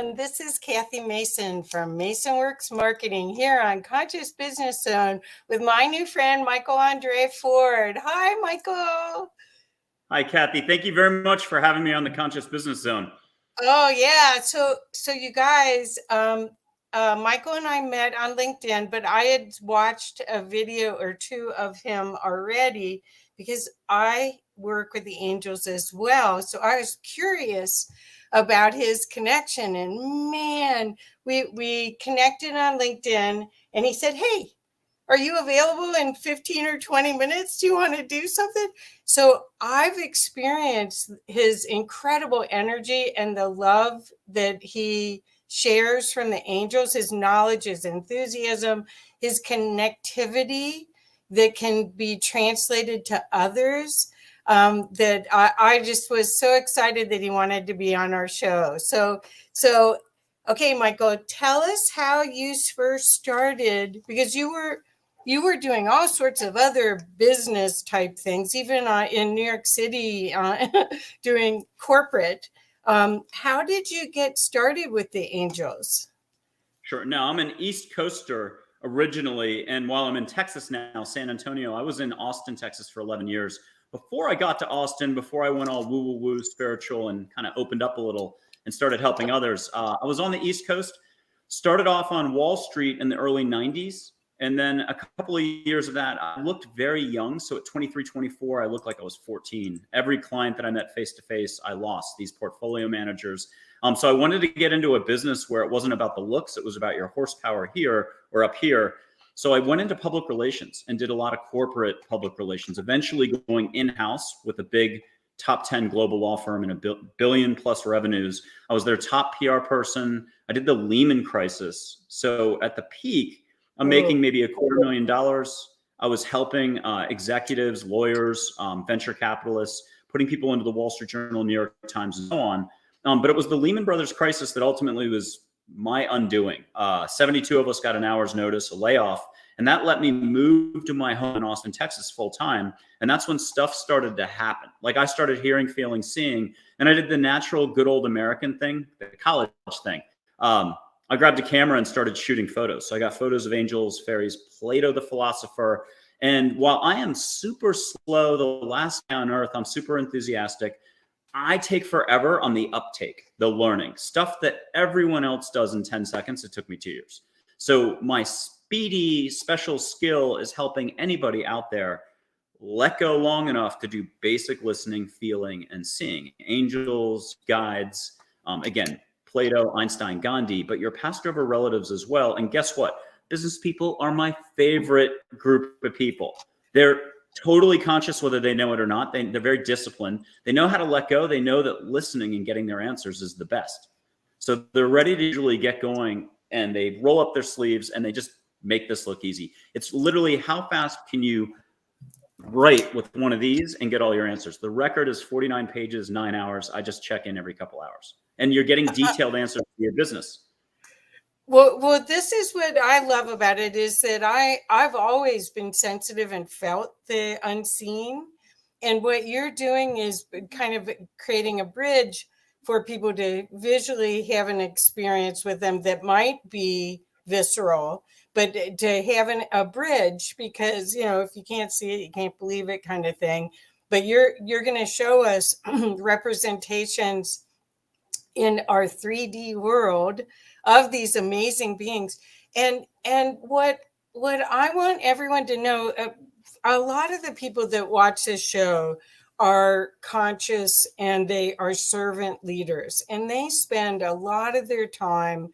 everyone. This is Kathy Mason from Mason Works Marketing here on Conscious Business Zone with my new friend, Michael André Ford. Hi, Michael. Hi, Kathy. Thank you very much for having me on the Conscious Business Zone. Oh, yeah. So you guys, Michael and I met on LinkedIn, but I had watched a video or two of him already because I work with the angels as well. So I was curious about his connection, and man, we connected on LinkedIn, and he said, "Hey, are you available in 15 or 20 minutes? Do you want to do something?" So I've experienced his incredible energy and the love that he shares from the angels, his knowledge, his enthusiasm, his connectivity that can be translated to others. That I just was so excited that he wanted to be on our show. So, okay, Michael, tell us how you first started, because you were doing all sorts of other business type things, even in New York City, doing corporate. How did you get started with the angels? Sure. Now, I'm an East Coaster originally, and while I'm in Texas now, San Antonio, I was in Austin, Texas for 11 years. Before I got to Austin, before I went all woo-woo-woo spiritual and kind of opened up a little and started helping others, I was on the East Coast, started off on Wall Street in the early 90s. And then a couple of years of that, I looked very young. So at 23, 24, I looked like I was 14. Every client that I met face-to-face, I lost, these portfolio managers. So I wanted to get into a business where it wasn't about the looks. It was about your horsepower here or up here. So I went into public relations and did a lot of corporate public relations, eventually going in-house with a big top 10 global law firm and a billion plus revenues. I was their top PR person. I did the Lehman crisis. So at the peak, I'm making maybe $250,000. I was helping executives, lawyers, venture capitalists, putting people into the Wall Street Journal, New York Times, and so on. But it was the Lehman Brothers crisis that ultimately was my undoing. 72 of us got an hour's notice, a layoff, and that let me move to my home in Austin, Texas full time. And that's when stuff started to happen. Like I started hearing, feeling, seeing, and I did the natural, good old American thing, the college thing. I grabbed a camera and started shooting photos. So I got photos of angels, fairies, Plato the philosopher. And while I am super slow, the last guy on earth, I'm super enthusiastic. I take forever on the uptake, the learning, stuff that everyone else does in 10 seconds. It took me 2 years. So my speedy special skill is helping anybody out there let go long enough to do basic listening, feeling, and seeing. Angels, guides, again, Plato, Einstein, Gandhi, but your past over relatives as well. And guess what? Business people are my favorite group of people. They're totally conscious whether they know it or not. They're very disciplined. They know how to let go. They know that listening and getting their answers is the best. So they're ready to usually get going, and they roll up their sleeves and they just make this look easy. It's literally how fast can you write with one of these and get all your answers. The record is 49 pages, 9 hours. I just check in every couple hours. And you're getting detailed answers for your business. Well, this is what I love about it, is that I've always been sensitive and felt the unseen. And what you're doing is kind of creating a bridge for people to visually have an experience with them that might be visceral, but to have a bridge, because, if you can't see it, you can't believe it, kind of thing. But you're going to show us representations in our 3D world of these amazing beings. And what I want everyone to know, a lot of the people that watch this show are conscious and they are servant leaders, and they spend a lot of their time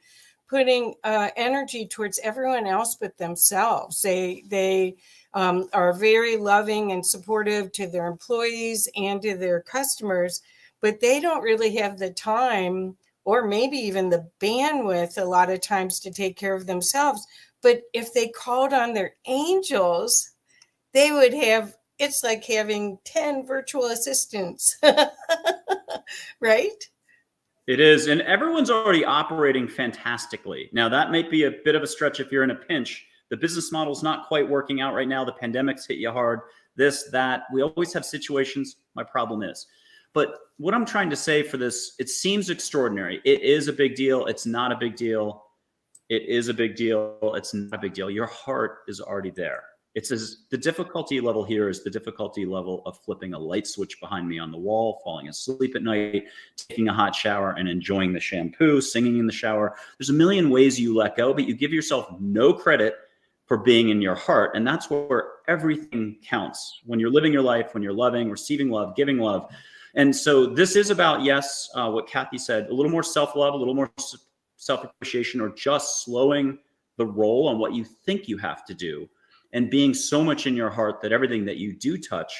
putting energy towards everyone else but themselves. They are very loving and supportive to their employees and to their customers, but they don't really have the time, or maybe even the bandwidth a lot of times, to take care of themselves. But if they called on their angels, they would have, it's like having 10 virtual assistants, right? It is. And everyone's already operating fantastically. Now, that might be a bit of a stretch if you're in a pinch. The business model's not quite working out right now. The pandemic's hit you hard, this, that. We always have situations. My problem is, But what I'm trying to say for this, it seems extraordinary. It is a big deal. It's not a big deal. It is a big deal. It's not a big deal. Your heart is already there. It's the difficulty level here is the difficulty level of flipping a light switch behind me on the wall, falling asleep at night, taking a hot shower and enjoying the shampoo, singing in the shower. There's a million ways you let go, but you give yourself no credit for being in your heart. And that's where everything counts. When you're living your life, when you're loving, receiving love, giving love. And so this is about, yes, what Kathy said, a little more self-love, a little more self-appreciation, or just slowing the roll on what you think you have to do and being so much in your heart that everything that you do touch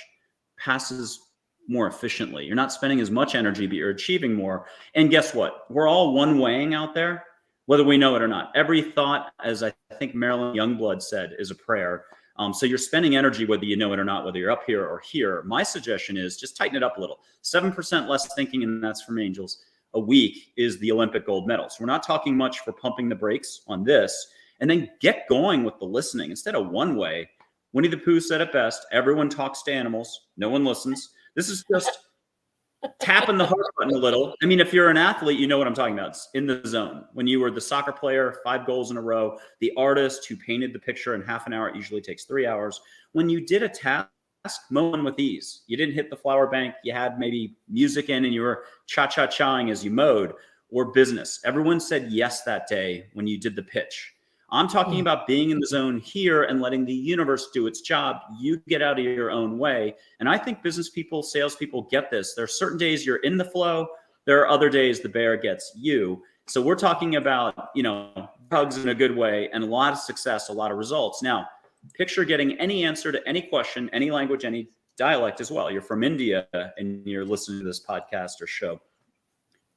passes more efficiently. You're not spending as much energy, but you're achieving more. And guess what? We're all one weighing out there, whether we know it or not. Every thought, as I think Marilyn Youngblood said, is a prayer. So you're spending energy, whether you know it or not, whether you're up here or here. My suggestion is just tighten it up a little. 7% less thinking, and that's from angels, a week is the Olympic gold medal. So we're not talking much for pumping the brakes on this. And then get going with the listening instead of one way. Winnie the Pooh said it best. Everyone talks to animals. No one listens. This is just tapping the heart button a little. I mean, if you're an athlete, you know what I'm talking about. It's in the zone. When you were the soccer player, 5 goals in a row, the artist who painted the picture in half an hour, it usually takes 3 hours. When you did a task, mow one with ease. You didn't hit the flower bank. You had maybe music in and you were cha-cha-chaing as you mowed. Or business. Everyone said yes that day when you did the pitch. I'm talking about being in the zone here and letting the universe do its job. You get out of your own way. And I think business people, salespeople get this. There are certain days you're in the flow. There are other days the bear gets you. So we're talking about, hugs in a good way and a lot of success, a lot of results. Now, picture getting any answer to any question, any language, any dialect as well. You're from India and you're listening to this podcast or show.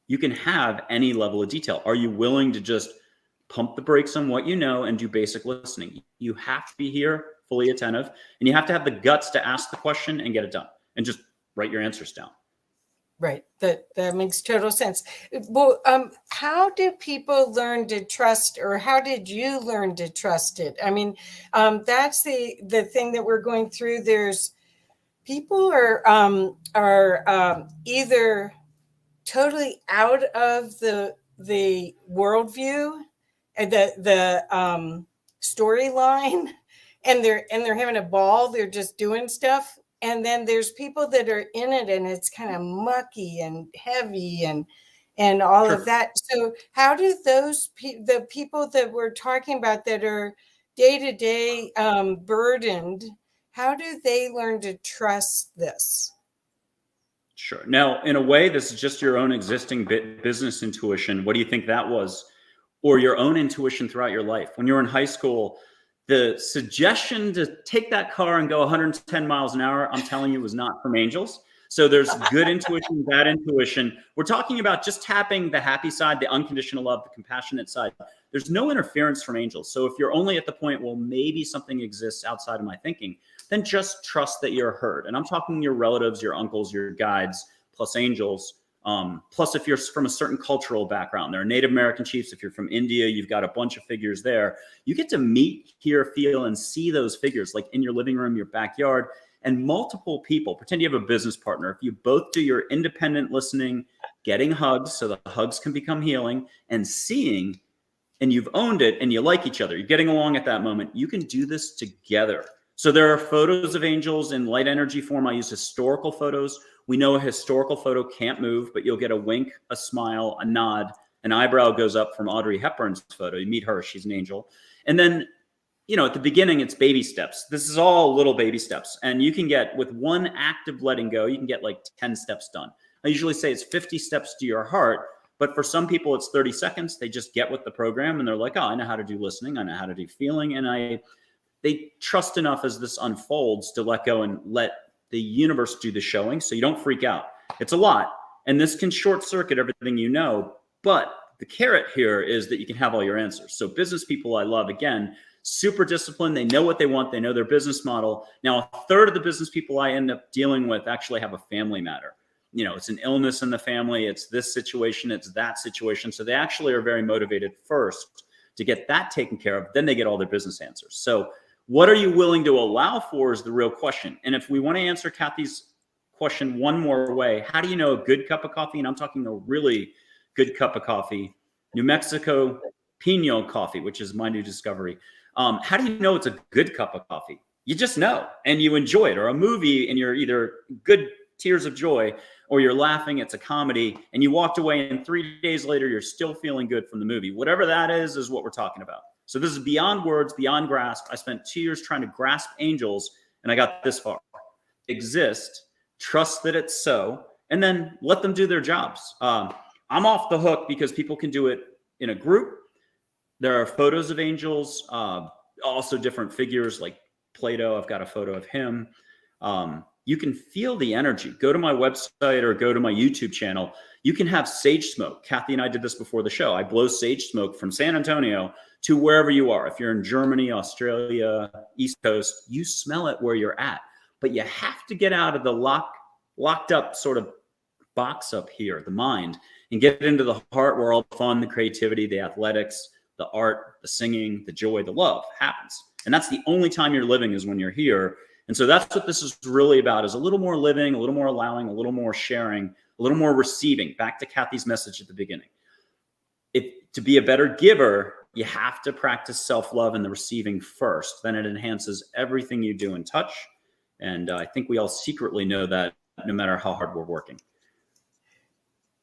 You can have any level of detail. Are you willing to just pump the brakes on what you know and do basic listening? You have to be here, fully attentive, and you have to have the guts to ask the question and get it done and just write your answers down. Right. That makes total sense. Well, how do people learn to trust, or how did you learn to trust it? I mean, that's the thing that we're going through. There's people are either totally out of the worldview and the storyline, and they're having a ball. They're just doing stuff. And then there's people that are in it and it's kind of mucky and heavy and all Sure. of that. So how do the people that we're talking about that are day-to-day burdened, how do they learn to trust this? Sure. Now, in a way, this is just your own existing business intuition. What do you think that was? Or your own intuition throughout your life? When you were in high school, the suggestion to take that car and go 110 miles an hour, I'm telling you, was not from angels. So there's good intuition, bad intuition. We're talking about just tapping the happy side, the unconditional love, the compassionate side. There's no interference from angels. So if you're only at the point, well, maybe something exists outside of my thinking, then just trust that you're heard. And I'm talking your relatives, your uncles, your guides, plus angels. Plus, if you're from a certain cultural background, there are Native American chiefs. If you're from India, you've got a bunch of figures there. You get to meet, hear, feel, and see those figures like in your living room, your backyard, and multiple people. Pretend you have a business partner. If you both do your independent listening, getting hugs so the hugs can become healing, and seeing, and you've owned it and you like each other, you're getting along at that moment, you can do this together. So there are photos of angels in light energy form. I use historical photos. We know a historical photo can't move, but you'll get a wink, a smile, a nod, an eyebrow goes up from Audrey Hepburn's photo. You meet her, she's an angel. And then, at the beginning, it's baby steps. This is all little baby steps. And you can get, with one act of letting go, you can get like 10 steps done. I usually say it's 50 steps to your heart, but for some people, it's 30 seconds. They just get with the program and they're like, oh, I know how to do listening. I know how to do feeling. And they trust enough as this unfolds to let go and let the universe do the showing, so you don't freak out. It's a lot, and this can short circuit everything you know, but the carrot here is that you can have all your answers. So business people I love, again, super disciplined. They know what they want. They know their business model. Now, a third of the business people I end up dealing with actually have a family matter. It's an illness in the family. It's this situation. It's that situation. So they actually are very motivated first to get that taken care of. Then they get all their business answers. So what are you willing to allow for is the real question. And if we want to answer Kathy's question one more way. How do you know a good cup of coffee? And I'm talking a really good cup of coffee, New Mexico Pino coffee, which is my new discovery. How do you know it's a good cup of coffee? You just know, and you enjoy it. Or a movie, and you're either good tears of joy, or you're laughing, it's a comedy, and you walked away, and 3 days later, you're still feeling good from the movie. Whatever that is what we're talking about. So this is beyond words, beyond grasp. I spent 2 years trying to grasp angels, and I got this far. Exist, trust that it's so, and then let them do their jobs. I'm off the hook because people can do it in a group. There are photos of angels, also different figures like Plato. I've got a photo of him. You can feel the energy. Go to my website or go to my YouTube channel. You can have sage smoke. Kathy and I did this before the show. I blow sage smoke from San Antonio to wherever you are. If you're in Germany, Australia, East Coast, you smell it where you're at. But you have to get out of the locked up sort of box up here, the mind, and get into the heart where all the fun, the creativity, the athletics, the art, the singing, the joy, the love happens. And that's the only time you're living is when you're here. And so that's what this is really about, is a little more living, a little more allowing, a little more sharing, a little more receiving. Back to Kathy's message at the beginning. To be a better giver, you have to practice self-love and the receiving first. Then it enhances everything you do and touch. And I think we all secretly know that, no matter how hard we're working.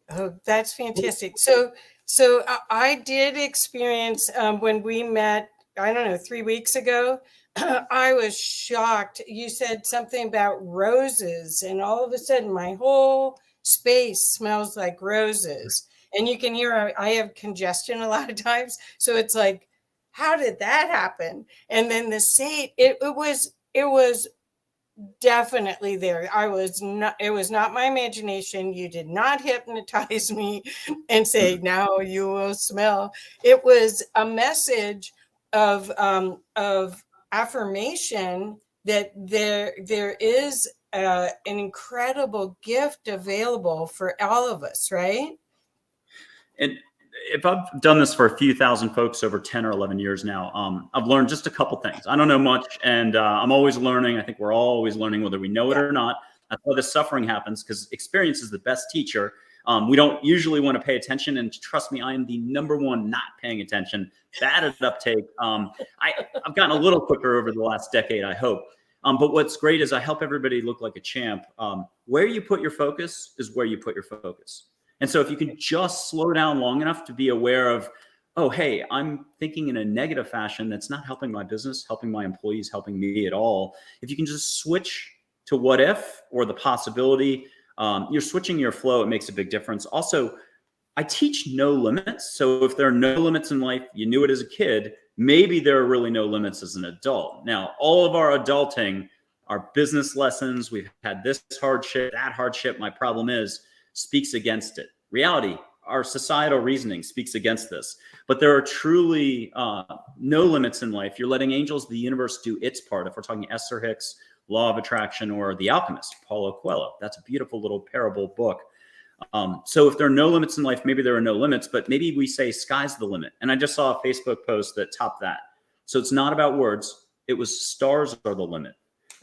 Oh, that's fantastic. So I did experience when we met, I don't know, 3 weeks ago, I was shocked. You said something about roses, and all of a sudden my whole space smells like roses. And you can hear I have congestion a lot of times. So it's like, how did that happen? And then the sage, it was definitely there. It was not my imagination. You did not hypnotize me and say, now you will smell. It was a message of affirmation that there is an incredible gift available for all of us, right? And if I've done this for a few thousand folks over 10 or 11 years now, I've learned just a couple things. I don't know much, and I'm always learning. I think we're all always learning, whether we know it or not. That's why the suffering happens, because experience is the best teacher. We don't usually want to pay attention, and trust me, I am the number one not paying attention, bad at uptake. I've gotten a little quicker over the last decade, I hope. But what's great is I help everybody look like a champ. Where you put your focus is where you put your focus. And so if you can just slow down long enough to be aware of, oh, hey, I'm thinking in a negative fashion that's not helping my business, helping my employees, helping me at all. If you can just switch to what if, or the possibility, you're switching your flow, it makes a big difference. Also, I teach no limits. So if there are no limits in life, you knew it as a kid, maybe there are really no limits as an adult. Now, all of our adulting, our business lessons, we've had this hardship, that hardship, my problem is, speaks against it. Reality, our societal reasoning speaks against this. But there are truly no limits in life. You're letting angels, the universe, do its part. If we're talking Esther Hicks, Law of Attraction, or The Alchemist, Paulo Coelho, that's a beautiful little parable book. So if there are no limits in life, maybe there are no limits, but maybe we say sky's the limit. And I just saw a Facebook post that topped that. So it's not about words. It was stars are the limit.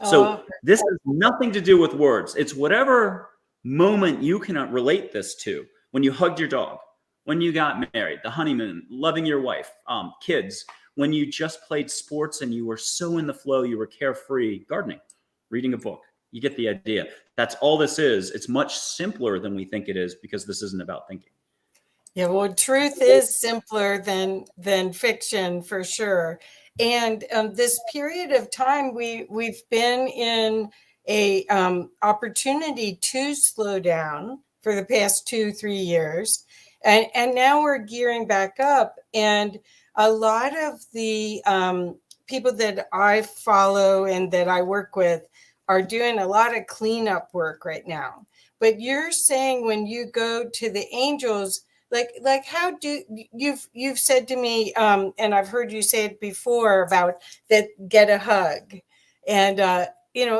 So this has nothing to do with words. It's whatever moment you can relate this to. When you hugged your dog, when you got married, the honeymoon, loving your wife, kids, when you just played sports and you were so in the flow, you were carefree, gardening, reading a book. You get the idea. That's all this is. It's much simpler than we think it is, because this isn't about thinking. Yeah, well, truth is simpler than fiction, for sure. And this period of time, we've been in a opportunity to slow down for the past 2-3 years, and now we're gearing back up. And a lot of the people that I follow and that I work with are doing a lot of cleanup work right now. But you're saying when you go to the angels, like how do you've said to me, and I've heard you say it before about that, get a hug, and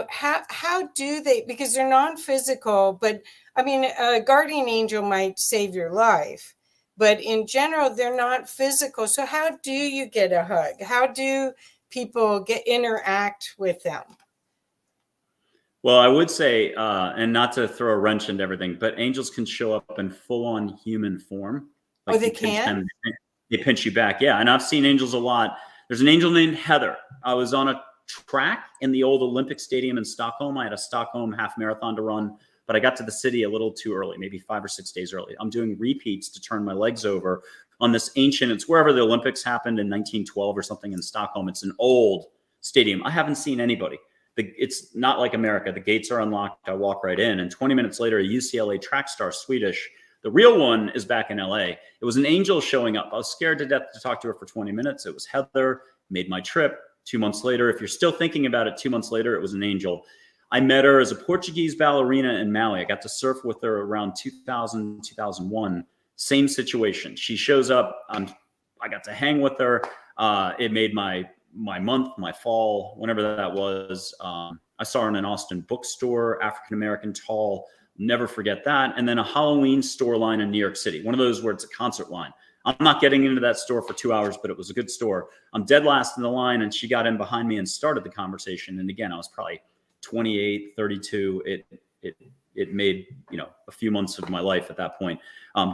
how do they, because they're non-physical, but I mean, a guardian angel might save your life, but in general, they're not physical. So how do you get a hug? How do people interact with them? Well, I would say, and not to throw a wrench into everything, but angels can show up in full-on human form. Oh, Like they you pinch can? them, they pinch you back. Yeah, and I've seen angels a lot. There's an angel named Heather. I was on a track in the old Olympic Stadium in Stockholm. I had a Stockholm half marathon to run, but I got to the city a little too early, maybe 5 or 6 days early. I'm doing repeats to turn my legs over on this ancient, it's wherever the Olympics happened in 1912 or something in Stockholm. It's an old stadium. I haven't seen anybody. It's not like America. The gates are unlocked. I walk right in. And 20 minutes later, a UCLA track star, Swedish, the real one, is back in LA. It was an angel showing up. I was scared to death to talk to her for 20 minutes. It was Heather, made my trip. 2 months later, if you're still thinking about it, 2 months later, it was an angel. I met her as a Portuguese ballerina in Maui. I got to surf with her around 2000, 2001. Same situation. She shows up. I got to hang with her. It made my month, my fall, whenever that was. I saw her in an Austin bookstore, African-American, tall, never forget that. And then a Halloween store line in New York City, one of those where it's a concert line. I'm not getting into that store for 2 hours, but it was a good store. I'm dead last in the line, and she got in behind me and started the conversation. And again, I was probably 28, 32. It made, a few months of my life at that point.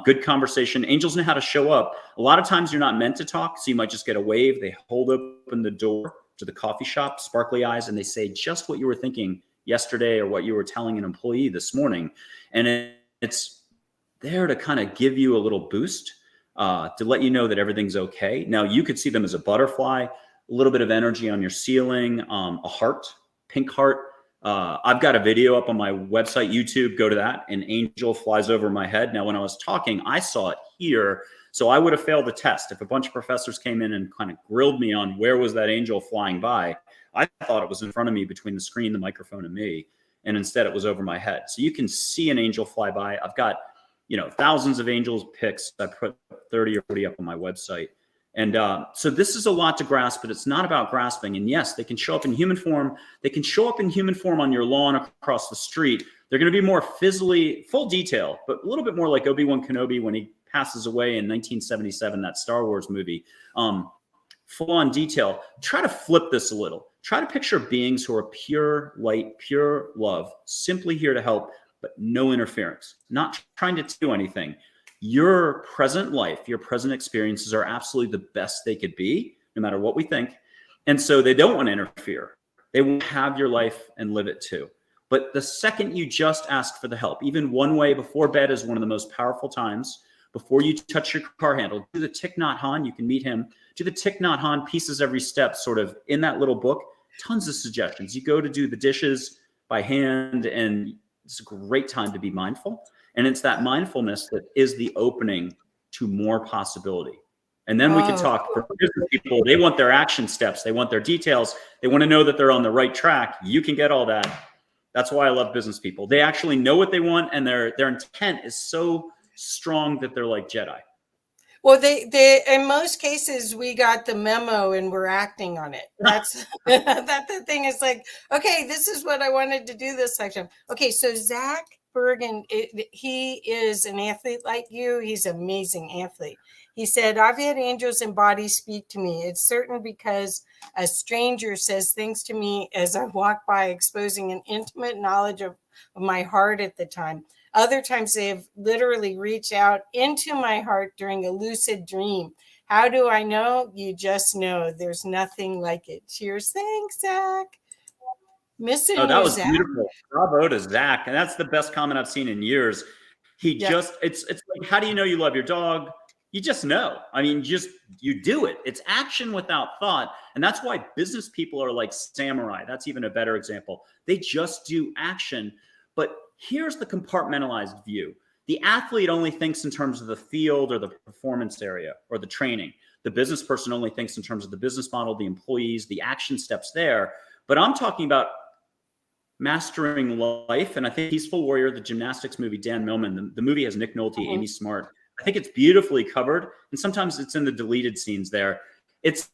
Good conversation. Angels know how to show up. A lot of times you're not meant to talk, so you might just get a wave. They hold open the door to the coffee shop, sparkly eyes, and they say just what you were thinking yesterday or what you were telling an employee this morning. And it's there to kind of give you a little boost, to let you know that everything's okay. Now, you could see them as a butterfly, a little bit of energy on your ceiling, a heart, pink heart. I've got a video up on my website, YouTube. Go to that. An angel flies over my head. Now, when I was talking, I saw it here. So I would have failed the test. If a bunch of professors came in and kind of grilled me on where was that angel flying by, I thought it was in front of me between the screen, the microphone, and me. And instead it was over my head. So you can see an angel fly by. I've got, thousands of angels pics. I put 30 or 40 up on my website. And so this is a lot to grasp, but it's not about grasping. And yes, they can show up in human form. They can show up in human form on your lawn across the street. They're going to be more full detail, but a little bit more like Obi-Wan Kenobi when he passes away in 1977, that Star Wars movie. Full on detail. Try to flip this a little. Try to picture beings who are pure light, pure love, simply here to help, but no interference, not trying to do anything. Your present life, your present experiences are absolutely the best they could be, no matter what we think. And so they don't want to interfere. They will have your life and live it too. But the second you just ask for the help, even one way before bed is one of the most powerful times. Before you touch your car handle, do the Thích Nhât Hanh. You can meet him. Do the Thích Nhât Hanh, pieces every step, sort of in that little book. Tons of suggestions. You go to do the dishes by hand, and it's a great time to be mindful. And it's that mindfulness that is the opening to more possibility. And then we can talk for business people. They want their action steps. They want their details. They want to know that they're on the right track. You can get all that. That's why I love business people. They actually know what they want, and their intent is so strong that they're like Jedi. Well, they in most cases we got the memo and we're acting on it. That's that the thing is like, okay, this is what I wanted to do this section. Okay, so Zach Bergen, he is an athlete like you. He's an amazing athlete. He said, I've had angels and bodies speak to me. It's certain because a stranger says things to me as I walk by, exposing an intimate knowledge of my heart at the time. Other times they've literally reached out into my heart during a lucid dream. How do I know? You just know. There's nothing like it. Cheers. Thanks, Zach. Missing you, that was Zach. beautiful. Bravo to Zach. And that's the best comment I've seen in years. It's like, how do you know you love your dog? You just know. I mean, you do it. It's action without thought. And that's why business people are like samurai. That's even a better example. They just do action. But here's the compartmentalized view. The athlete only thinks in terms of the field or the performance area or the training. The business person only thinks in terms of the business model, the employees, the action steps there. But I'm talking about mastering life. And I think Peaceful Warrior, the gymnastics movie, Dan Millman, the movie has Nick Nolte, Amy Smart. I think it's beautifully covered. And sometimes it's in the deleted scenes there. It's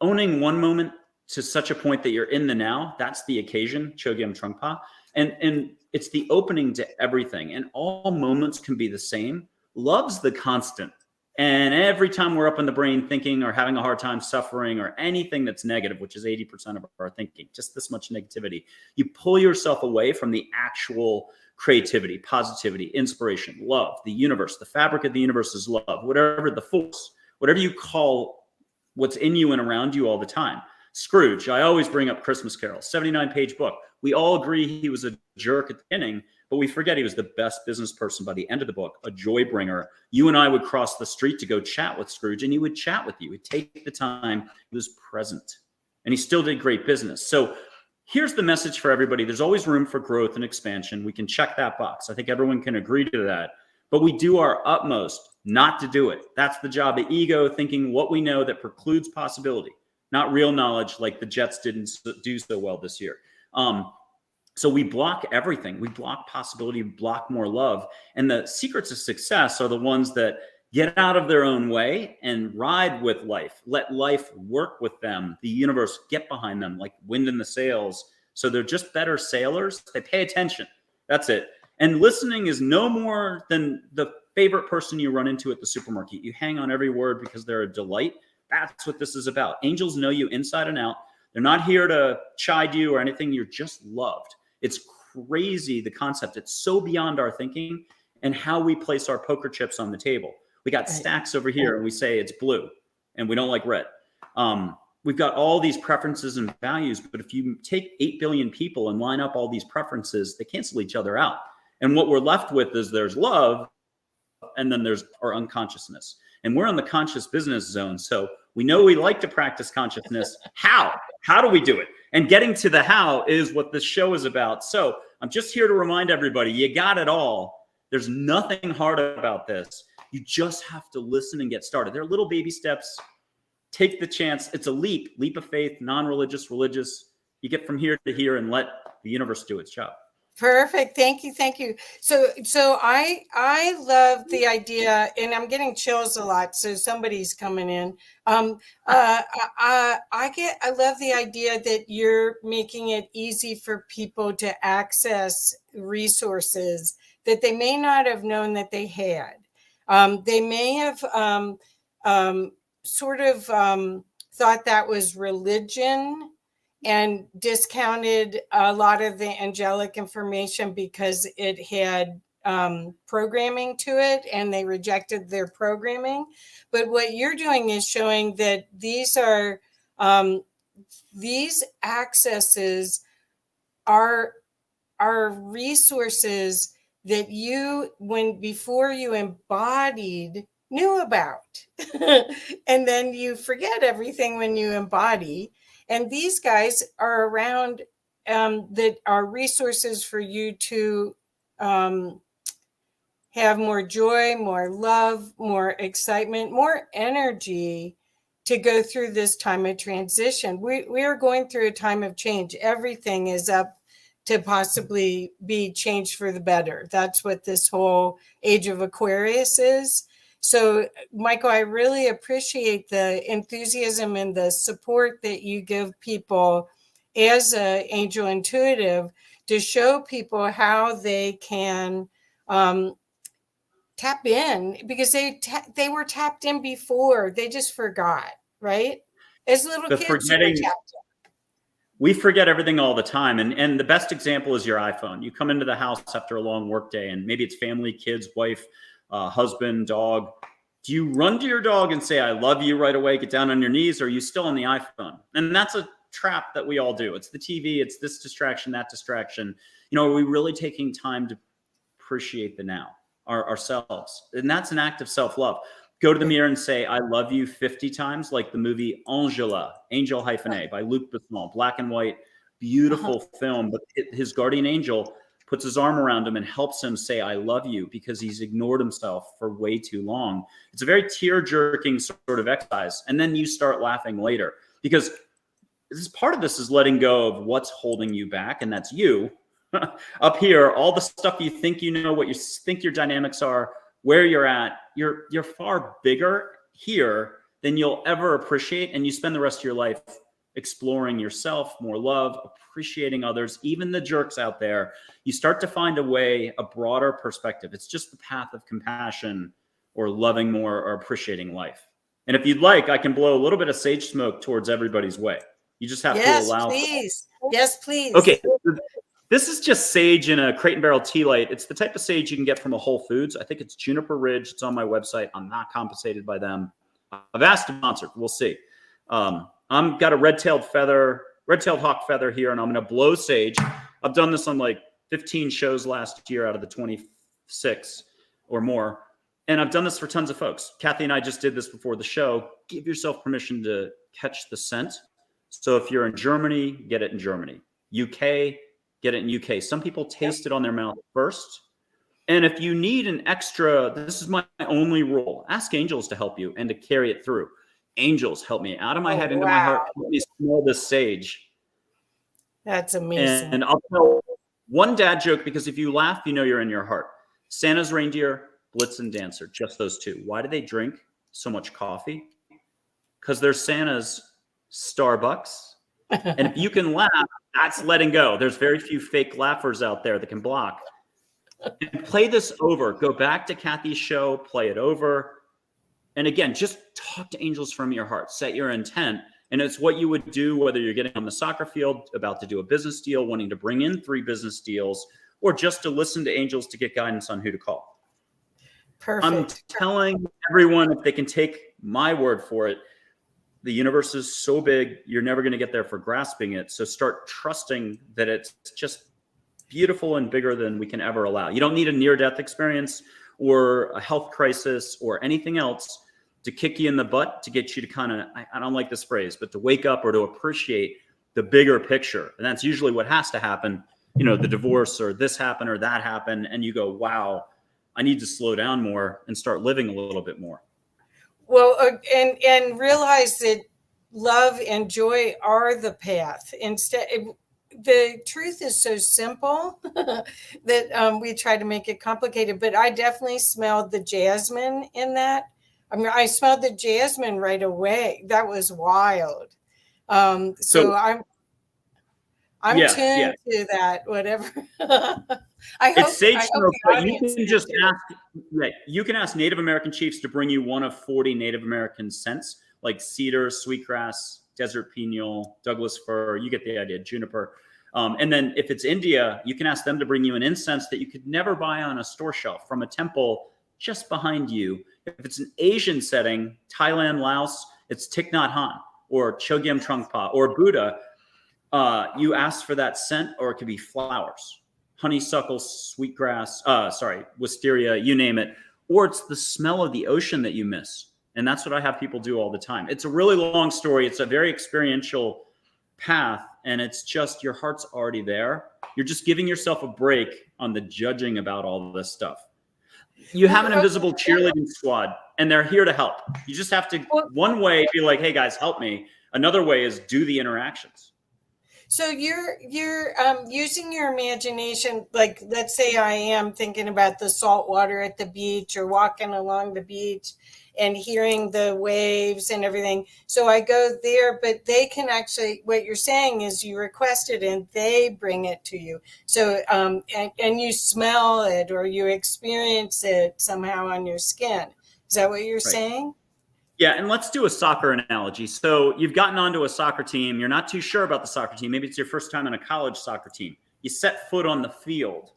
owning one moment to such a point that you're in the now. That's the occasion, Chogyam Trungpa. And it's the opening to everything. And all moments can be the same. Love's the constant. And every time we're up in the brain thinking or having a hard time suffering or anything that's negative, which is 80% of our thinking, just this much negativity, you pull yourself away from the actual creativity, positivity, inspiration, love, the universe. The fabric of the universe is love, whatever the force, whatever you call what's in you and around you all the time. Scrooge, I always bring up Christmas Carol, 79-page book. We all agree he was a jerk at the beginning, but we forget he was the best business person by the end of the book, a joy bringer. You and I would cross the street to go chat with Scrooge, and he would chat with you. He'd take the time. He was present, and he still did great business. So here's the message for everybody. There's always room for growth and expansion. We can check that box. I think everyone can agree to that. But we do our utmost not to do it. That's the job of ego, thinking what we know that precludes possibility, not real knowledge like the Jets didn't do so well this year. So we block everything. We block possibility, block more love. And the secrets of success are the ones that get out of their own way and ride with life. Let life work with them. The universe get behind them like wind in the sails. So they're just better sailors. They pay attention. That's it. And listening is no more than the favorite person you run into at the supermarket. You hang on every word because they're a delight. That's what this is about. Angels know you inside and out. They're not here to chide you or anything. You're just loved. It's crazy, the concept. It's so beyond our thinking and how we place our poker chips on the table. We got stacks over here and we say it's blue and we don't like red. We've got all these preferences and values, but if you take 8 billion people and line up all these preferences, they cancel each other out. And what we're left with is there's love and then there's our unconsciousness. And we're in the conscious business zone. So we know we like to practice consciousness. How? How do we do it? And getting to the how is what this show is about. So I'm just here to remind everybody, you got it all. There's nothing hard about this. You just have to listen and get started. There are little baby steps. Take the chance. It's a leap of faith, non-religious, religious. You get from here to here and let the universe do its job. Perfect. Thank you. Thank you. So I love the idea, and I'm getting chills a lot. So somebody's coming in. I love the idea that you're making it easy for people to access resources that they may not have known that they had. They may have thought that was religion and discounted a lot of the angelic information because it had programming to it, and they rejected their programming. But what you're doing is showing that these accesses are resources that you, before you embodied, knew about. And then you forget everything when you embody. And these guys are around that are resources for you to have more joy, more love, more excitement, more energy to go through this time of transition. We are going through a time of change. Everything is up to possibly be changed for the better. That's what this whole age of Aquarius is. So, Michael, I really appreciate the enthusiasm and the support that you give people as an angel intuitive to show people how they can tap in, because they were tapped in before. They just forgot, right? As little kids, were tapped in. We forget everything all the time. And the best example is your iPhone. You come into the house after a long work day, and maybe it's family, kids, wife, husband, dog. Do you run to your dog and say, I love you right away, get down on your knees, or are you still on the iPhone? And that's a trap that we all do. It's the TV, it's this distraction, that distraction. Are we really taking time to appreciate the now, ourselves? And that's an act of self-love. Go to the mirror and say, I love you 50 times, like the movie Angela, Angel-A by Luc Besson, black and white, beautiful film. But his guardian angel puts his arm around him and helps him say, I love you, because he's ignored himself for way too long. It's a very tear-jerking sort of exercise. And then you start laughing later, because part of this is letting go of what's holding you back. And that's you up here, all the stuff you think you know, what you think your dynamics are, where you're at. You're far bigger here than you'll ever appreciate. And you spend the rest of your life exploring yourself, more love, appreciating others, even the jerks out there. You start to find a broader perspective. It's just the path of compassion or loving more or appreciating life. And if you'd like, I can blow a little bit of sage smoke towards everybody's way. You just have to Yes, allow. please. Yes, please. Okay. This is just sage in a crate and barrel tea light. It's the type of sage you can get from a Whole Foods. I think it's Juniper Ridge. It's on my website. I'm not compensated by them. I've asked to sponsor. We'll see. I'm got a red-tailed hawk feather here, and I'm going to blow sage. I've done this on like 15 shows last year out of the 26 or more. And I've done this for tons of folks. Kathy and I just did this before the show. Give yourself permission to catch the scent. So if you're in Germany, get it in Germany. UK, get it in UK. Some people taste it on their mouth first. And if you need an extra, this is my only rule. Ask angels to help you and to carry it through. Angels, help me out of my head into my heart. Let me smell this sage. That's amazing. And I'll tell one dad joke, because if you laugh, you know you're in your heart. Santa's reindeer, Blitzen dancer, just those two. Why do they drink so much coffee? Because they're Santa's Starbucks. And if you can laugh, that's letting go. There's very few fake laughers out there that can block. And play this over. Go back to Kathy's show, play it over. And again, just talk to angels from your heart. Set your intent. And it's what you would do whether you're getting on the soccer field, about to do a business deal, wanting to bring in 3 business deals, or just to listen to angels to get guidance on who to call. Perfect. I'm telling everyone, if they can take my word for it, the universe is so big, you're never going to get there for grasping it. So start trusting that it's just beautiful and bigger than we can ever allow. You don't need a near-death experience or a health crisis or anything else to kick you in the butt to get you to kind of, I don't like this phrase, but to wake up or to appreciate the bigger picture. And that's usually what has to happen. You know, the divorce or this happened or that happened. And you go, wow, I need to slow down more and start living a little bit more. Well, and realize that love and joy are the path. Instead, the truth is so simple that we try to make it complicated. But I definitely smelled the jasmine in that. I mean, I smelled the jasmine right away. That was wild. So I'm tuned to that. Whatever. It's sage smoke, but you can just ask. Right, you can ask Native American chiefs to bring you one of 40 Native American scents, like cedar, sweetgrass, desert pineal, Douglas fir. You get the idea. Juniper. And then if it's India, you can ask them to bring you an incense that you could never buy on a store shelf from a temple just behind you. If it's an Asian setting, Thailand, Laos, it's Thích Nhât Hanh or Chogyam Trungpa or Buddha. You ask for that scent, or it could be flowers. Honeysuckle, sweetgrass, wisteria, you name it. Or it's the smell of the ocean that you miss. And that's what I have people do all the time. It's a really long story. It's a very experiential path. And it's just your heart's already there. You're just giving yourself a break on the judging about all this stuff. You have an invisible cheerleading squad, and they're here to help. You just have to, one way, be like, hey, guys, help me. Another way is do the interactions. So you're using your imagination, like let's say I am thinking about the salt water at the beach or walking along the beach and hearing the waves and everything. So I go there, but they can actually, what you're saying is you request it and they bring it to you. So, and you smell it or you experience it somehow on your skin. Is that what you're saying? Yeah, and let's do a soccer analogy. So you've gotten onto a soccer team. You're not too sure about the soccer team. Maybe it's your first time on a college soccer team. You set foot on the field.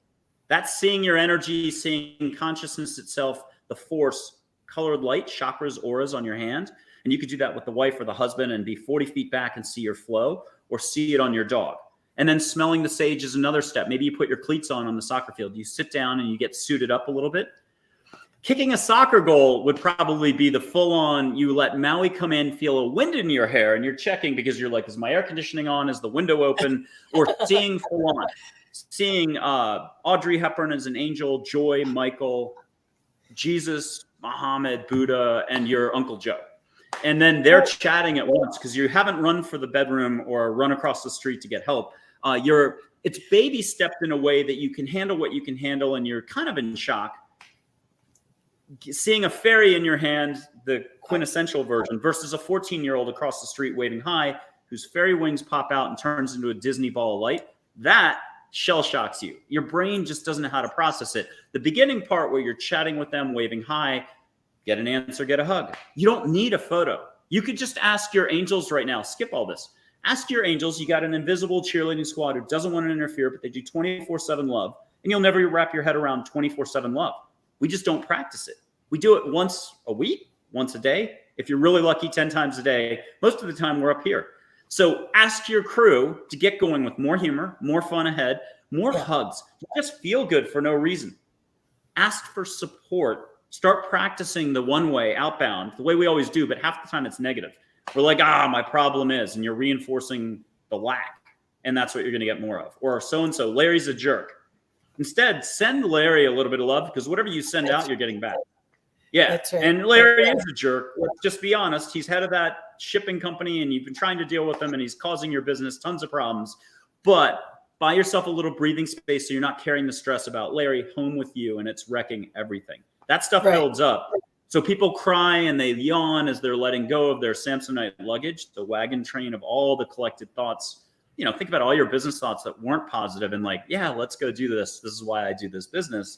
That's seeing your energy, seeing consciousness itself, the force, colored light, chakras, auras on your hand. And you could do that with the wife or the husband and be 40 feet back and see your flow, or see it on your dog. And then smelling the sage is another step. Maybe you put your cleats on the soccer field. You sit down and you get suited up a little bit. Kicking a soccer goal would probably be the full-on, you let Maui come in, feel a wind in your hair, and you're checking because you're like, is my air conditioning on? Is the window open? Or seeing full-on. Seeing Audrey Hepburn as an angel, Joy, Michael, Jesus, Muhammad, Buddha, and your Uncle Joe. And then they're chatting at once because you haven't run for the bedroom or run across the street to get help. It's baby stepped in a way that you can handle what you can handle, and you're kind of in shock. Seeing a fairy in your hand, the quintessential version, versus a 14-year-old across the street waving hi, whose fairy wings pop out and turns into a Disney ball of light, that shell shocks you. Your brain just doesn't know how to process it. The beginning part where you're chatting with them, waving hi, Get an answer, get a hug. You don't need a photo. You could just ask your angels right now, skip all this. Ask your angels, you got an invisible cheerleading squad who doesn't want to interfere, but they do 24/7 love, and you'll never wrap your head around 24/7 love. We just don't practice it. We do it once a week, once a day. If you're really lucky, 10 times a day. Most of the time, we're up here. So ask your crew to get going with more humor, more fun ahead, more hugs. Just feel good for no reason. Ask for support. Start practicing the one way outbound, the way we always do, but half the time it's negative. We're like, my problem is, and you're reinforcing the lack, and that's what you're going to get more of. Or so-and-so, Larry's a jerk. Instead, send Larry a little bit of love, because whatever you send out, you're getting back. Yeah, that's right. And Larry is a jerk. Let's just be honest. He's head of that shipping company, and you've been trying to deal with him, and he's causing your business tons of problems. But buy yourself a little breathing space so you're not carrying the stress about Larry home with you, and it's wrecking everything. That stuff builds up. So people cry and they yawn as they're letting go of their Samsonite luggage, the wagon train of all the collected thoughts. Think about all your business thoughts that weren't positive and like, yeah, let's go do this. This is why I do this business.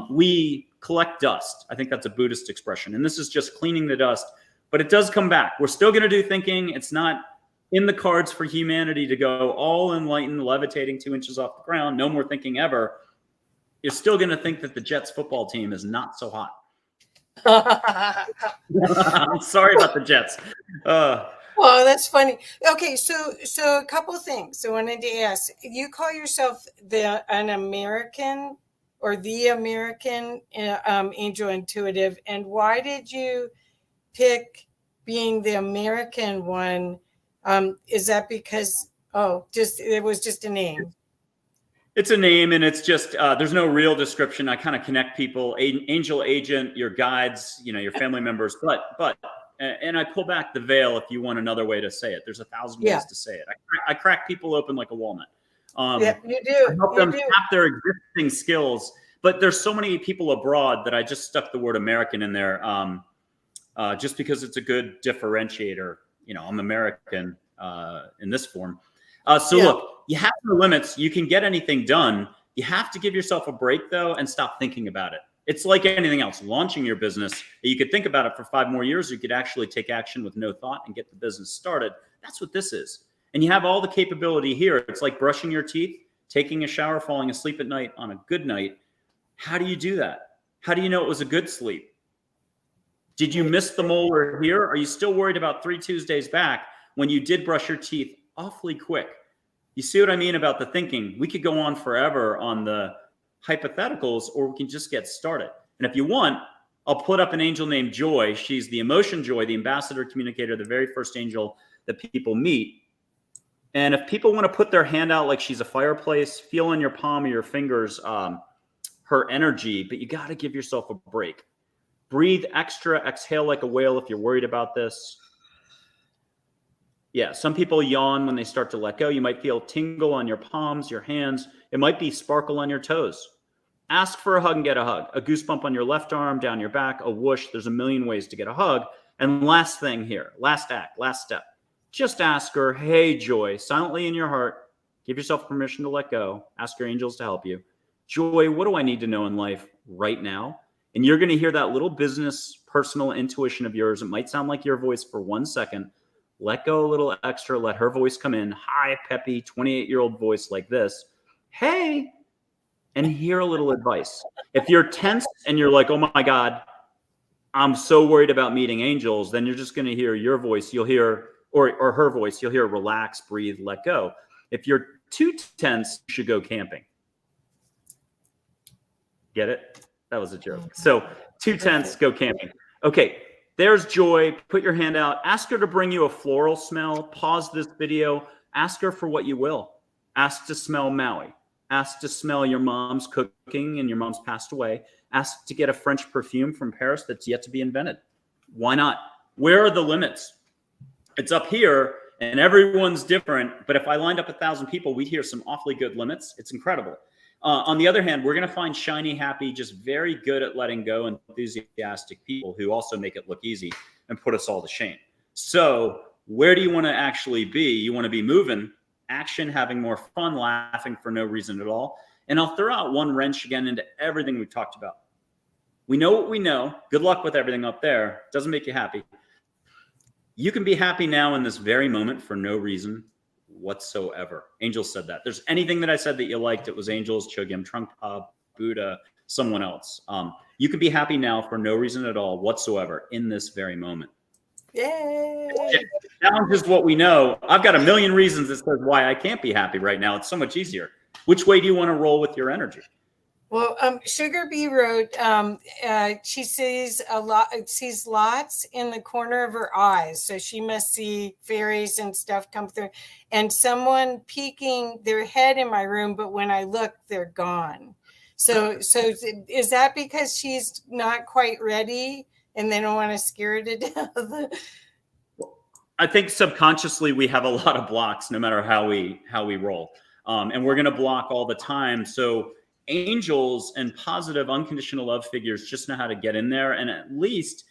We collect dust. I think that's a Buddhist expression. And this is just cleaning the dust, but it does come back. We're still going to do thinking. It's not in the cards for humanity to go all enlightened, levitating 2 inches off the ground. No more thinking ever. You're still going to think that the Jets football team is not so hot. I'm sorry about the Jets. Well, that's funny. Okay, so a couple of things I wanted to ask. You call yourself an American or the American angel intuitive, and why did you pick being the American one? Is that because it was just a name? It's a name, and it's just there's no real description. I kind of connect people, angel agent, your guides, your family members, but and I pull back the veil if you want another way to say it. There's 1,000 ways to say it. I crack people open like a walnut. Yeah, you do. I help them tap their existing skills, but there's so many people abroad that I just stuck the word American in there, just because it's a good differentiator. I'm American in this form. Look, you have no limits. You can get anything done. You have to give yourself a break, though, and stop thinking about it. It's like anything else. Launching your business, you could think about it for 5 more years. You could actually take action with no thought and get the business started. That's what this is. And you have all the capability here. It's like brushing your teeth, taking a shower, falling asleep at night on a good night. How do you do that? How do you know it was a good sleep? Did you miss the molar here? Are you still worried about 3 Tuesdays back when you did brush your teeth awfully quick? You see what I mean about the thinking? We could go on forever on the hypotheticals, or we can just get started. And if you want, I'll put up an angel named Joy. She's the emotion Joy, the ambassador communicator, the very first angel that people meet. And if people want to put their hand out like she's a fireplace, feel in your palm of your fingers her energy, but you got to give yourself a break. Breathe extra, exhale like a whale if you're worried about this. Yeah, some people yawn when they start to let go. You might feel tingle on your palms, your hands. It might be sparkle on your toes. Ask for a hug and get a hug. A goosebump on your left arm, down your back, a whoosh. There's a million ways to get a hug. And last thing here, last act, last step. Just ask her, hey, Joy, silently in your heart. Give yourself permission to let go. Ask your angels to help you. Joy, what do I need to know in life right now? And you're going to hear that little business, personal intuition of yours. It might sound like your voice for 1 second. Let go a little extra. Let her voice come in. High, peppy, 28-year-old voice like this. Hey, and hear a little advice. If you're tense and you're like, oh my God, I'm so worried about meeting angels, then you're just going to hear your voice. You'll hear, or her voice, you'll hear relax, breathe, let go. If you're too tense, you should go camping. Get it? That was a joke. So too tense, go camping. Okay. There's Joy. Put your hand out. Ask her to bring you a floral smell. Pause this video. Ask her for what you will. Ask to smell Maui. Ask to smell your mom's cooking and your mom's passed away. Ask to get a French perfume from Paris that's yet to be invented. Why not? Where are the limits? It's up here and everyone's different. But if I lined up 1,000 people, we'd hear some awfully good limits. It's incredible. On the other hand, we're going to find shiny, happy, just very good at letting go, enthusiastic people who also make it look easy and put us all to shame. So where do you want to actually be? You want to be moving, action, having more fun, laughing for no reason at all. And I'll throw out one wrench again into everything we've talked about. We know what we know. Good luck with everything up there. Doesn't make you happy. You can be happy now in this very moment for no reason whatsoever. Angels said that. There's anything that I said that you liked, it was angels, Chogyam Trungpa, Buddha, someone else. You can be happy now for no reason at all whatsoever in this very moment. Yay! Challenge is what we know. I've got a million reasons that says why I can't be happy right now. It's so much easier. Which way do you want to roll with your energy? Well, Sugar Bee wrote, she sees lots in the corner of her eyes. So she must see fairies and stuff come through, and someone peeking their head in my room. But when I look, they're gone. So is that because she's not quite ready and they don't want to scare her to death? I think subconsciously we have a lot of blocks, no matter how we roll, and we're going to block all the time. So angels and positive unconditional love figures just know how to get in there and at least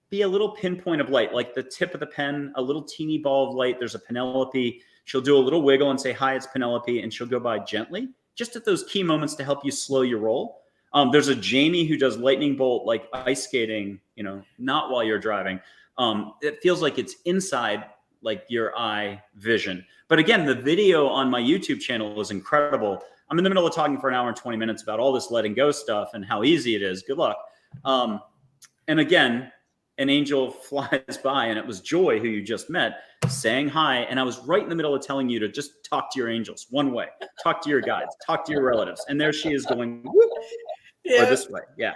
be a little pinpoint of light, like the tip of the pen, a little teeny ball of light. There's a Penelope. She'll do a little wiggle and say, "Hi, it's Penelope," and she'll go by gently, just at those key moments to help you slow your roll. There's a Jamie who does lightning bolt, like ice skating, not while you're driving. It feels like it's inside, like your eye vision. But again, the video on my YouTube channel is incredible. I'm in the middle of talking for an hour and 20 minutes about all this letting go stuff and how easy it is. Good luck. And again, an angel flies by, and it was Joy, who you just met, saying hi. And I was right in the middle of telling you to just talk to your angels one way, talk to your guides, talk to your relatives. And there she is going, whoop, or this way. Yeah.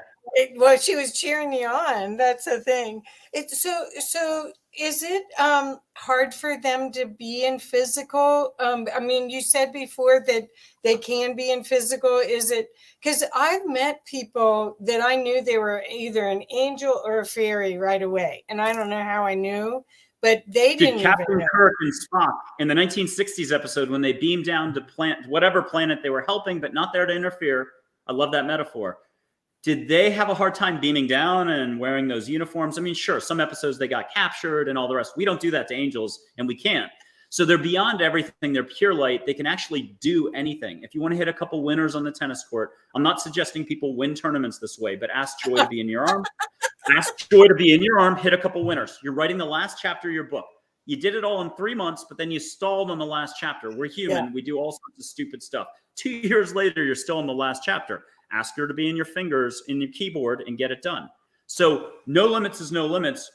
Well, she was cheering you on. That's the thing. So is it hard for them to be in physical? I mean, you said before that they can be in physical. Is it because I've met people that I knew they were either an angel or a fairy right away, and I don't know how I knew, but they didn't. Captain Kirk and Spock in the 1960s episode when they beamed down to whatever planet they were helping, but not there to interfere. I love that metaphor. Did they have a hard time beaming down and wearing those uniforms? I mean, sure, some episodes they got captured and all the rest. We don't do that to angels, and we can't. So they're beyond everything. They're pure light. They can actually do anything. If you want to hit a couple winners on the tennis court, I'm not suggesting people win tournaments this way, but ask Joy to be in your arm. Ask Joy to be in your arm, hit a couple winners. You're writing the last chapter of your book. You did it all in 3 months, but then you stalled on the last chapter. We're human. Yeah. We do all sorts of stupid stuff. 2 years later, you're still in the last chapter. Ask her to be in your fingers, in your keyboard, and get it done. So no limits is no limits.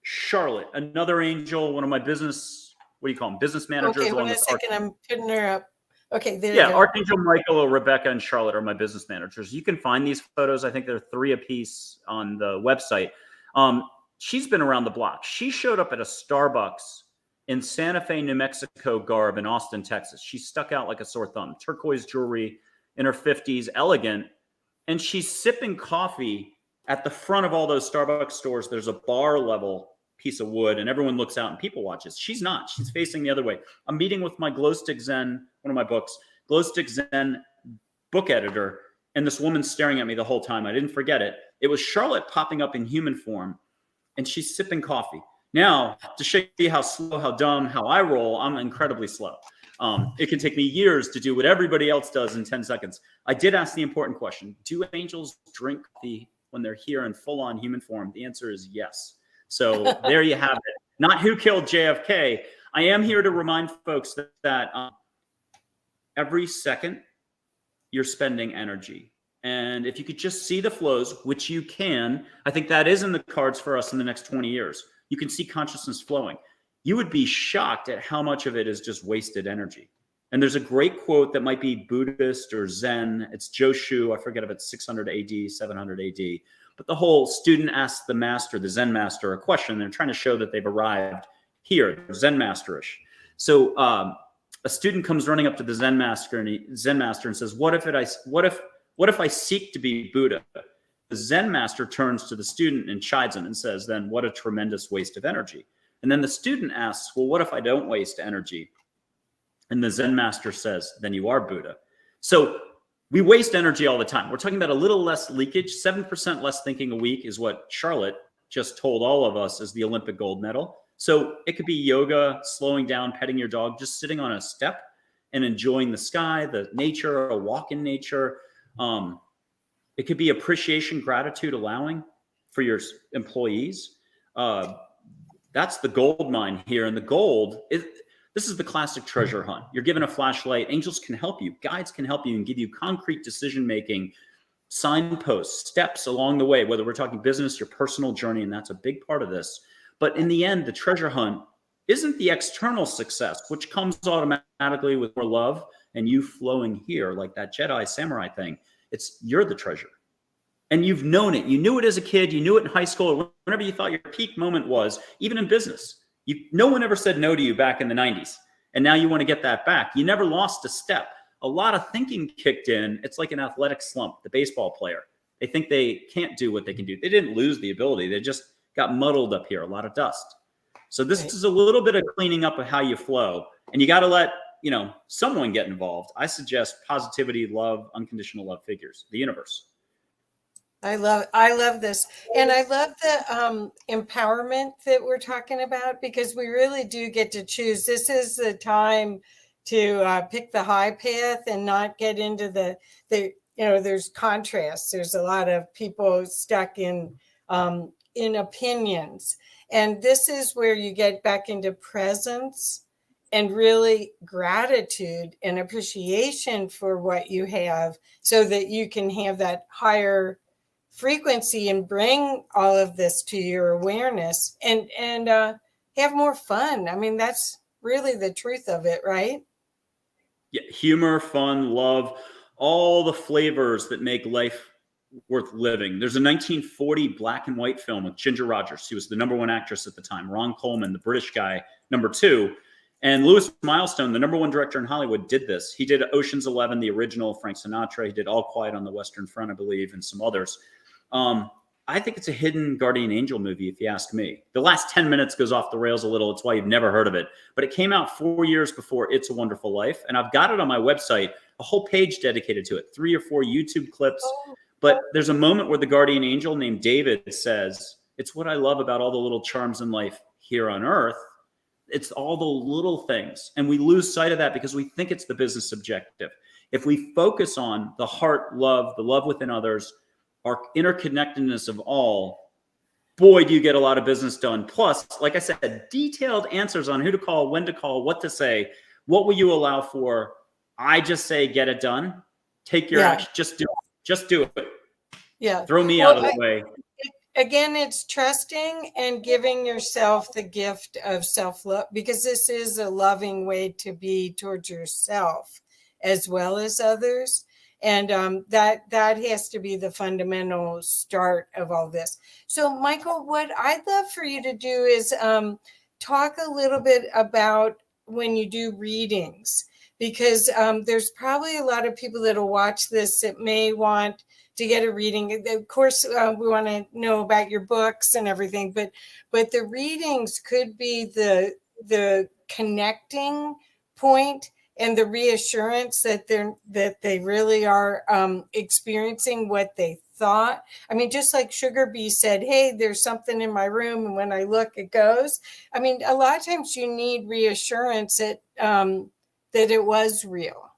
Charlotte, another angel, one of my business, what do you call them? Business managers. Okay, wait a second. I'm putting her up. Okay, there you go. Archangel Michael, Rebecca, and Charlotte are my business managers. You can find these photos. I think there are 3 apiece on the website. She's been around the block. She showed up at a Starbucks in Santa Fe, New Mexico garb in Austin, Texas. She stuck out like a sore thumb. Turquoise jewelry, in her 50s, elegant. And she's sipping coffee at the front of all those Starbucks stores. There's a bar level piece of wood and everyone looks out and people watches. She's not. She's facing the other way. I'm meeting with my Glow Stick Zen, one of my books, Glow Stick Zen book editor. And this woman's staring at me the whole time. I didn't forget it. It was Charlotte popping up in human form and she's sipping coffee. Now, to show you how slow, how dumb, how I roll, I'm incredibly slow. It can take me years to do what everybody else does in 10 seconds. I did ask the important question. Do angels drink coffee when they're here in full-on human form? The answer is yes. So there you have it. Not who killed JFK. I am here to remind folks that every second you're spending energy. And if you could just see the flows, which you can, I think that is in the cards for us in the next 20 years. You can see consciousness flowing. You would be shocked at how much of it is just wasted energy. And there's a great quote that might be Buddhist or Zen. It's Joshu. I forget if it's 600 AD, 700 AD. But the whole student asks the master, the Zen master, a question. They're trying to show that they've arrived here, Zen masterish. So a student comes running up to the Zen master and says, what if I seek to be Buddha? The Zen master turns to the student and chides him and says, then what a tremendous waste of energy. And then the student asks, well, what if I don't waste energy? And the Zen master says, then you are Buddha. So we waste energy all the time. We're talking about a little less leakage. 7% less thinking a week is what Charlotte just told all of us is the Olympic gold medal. So it could be yoga, slowing down, petting your dog, just sitting on a step and enjoying the sky, the nature, a walk in nature. It could be appreciation, gratitude, allowing for your employees. That's the gold mine here. And the gold is, this is the classic treasure hunt. You're given a flashlight. Angels can help you. Guides can help you and give you concrete decision-making, signposts, steps along the way, whether we're talking business, your personal journey, and that's a big part of this. But in the end, the treasure hunt isn't the external success, which comes automatically with more love and you flowing here, like that Jedi samurai thing. It's you're the treasure. And you've known it. You knew it as a kid. You knew it in high school, or whenever you thought your peak moment was, even in business. No one ever said no to you back in the 90s. And now you want to get that back. You never lost a step. A lot of thinking kicked in. It's like an athletic slump, the baseball player. They think they can't do what they can do. They didn't lose the ability. They just got muddled up here, a lot of dust. So this is a little bit of cleaning up of how you flow. And you got to let, someone get involved. I suggest positivity, love, unconditional love figures, the universe. I love this. And I love the empowerment that we're talking about, because we really do get to choose. This is the time to pick the high path and not get into the there's contrast. There's a lot of people stuck in opinions. And this is where you get back into presence and really gratitude and appreciation for what you have, so that you can have that higher frequency and bring all of this to your awareness and have more fun. I mean, that's really the truth of it, right? Yeah, humor, fun, love, all the flavors that make life worth living. There's a 1940 black and white film with Ginger Rogers. She was the #1 actress at the time. Ron Coleman, the British guy, #2. And Louis Milestone, the #1 director in Hollywood, did this. He did Ocean's 11, the original, Frank Sinatra. He did All Quiet on the Western Front, I believe, and some others. I think it's a hidden guardian angel movie, if you ask me. The last 10 minutes goes off the rails a little. It's why you've never heard of it. But it came out 4 years before It's a Wonderful Life. And I've got it on my website, a whole page dedicated to it, 3 or 4 YouTube clips. But there's a moment where the guardian angel named David says, it's what I love about all the little charms in life here on earth. It's all the little things. And we lose sight of that because we think it's the business objective. If we focus on the heart love, the love within others, our interconnectedness of all, boy, do you get a lot of business done. Plus, like I said, detailed answers on who to call, when to call, what to say. What will you allow for? I just say, get it done. Take your action. Just do it. Just do it. Yeah. Throw me out of the way. Again, it's trusting and giving yourself the gift of self-love, because this is a loving way to be towards yourself as well as others. And that has to be the fundamental start of all this. So, Michael, what I'd love for you to do is talk a little bit about when you do readings, because there's probably a lot of people that will watch this that may want to get a reading. Of course, we want to know about your books and everything, but the readings could be the connecting point and the reassurance that they really are experiencing what they thought. I mean, just like Sugar Bee said, hey, there's something in my room, and when I look, it goes. I mean, a lot of times you need reassurance that it was real,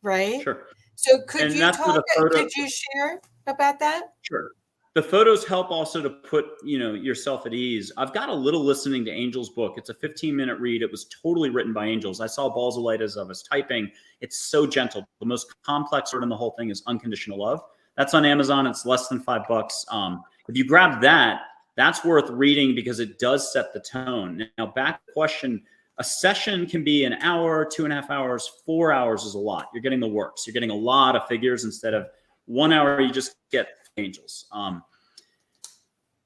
right? Sure. So could you share about that? Sure. The photos help also to put, yourself at ease. I've got a little Listening to Angels book. It's a 15-minute read. It was totally written by angels. I saw balls of light as I was typing. It's so gentle. The most complex word in the whole thing is unconditional love. That's on Amazon. It's less than $5. If you grab that, that's worth reading because it does set the tone. Now, back to the question, a session can be an hour, 2.5 hours, 4 hours is a lot. You're getting the works. You're getting a lot of figures instead of 1 hour. You just get angels.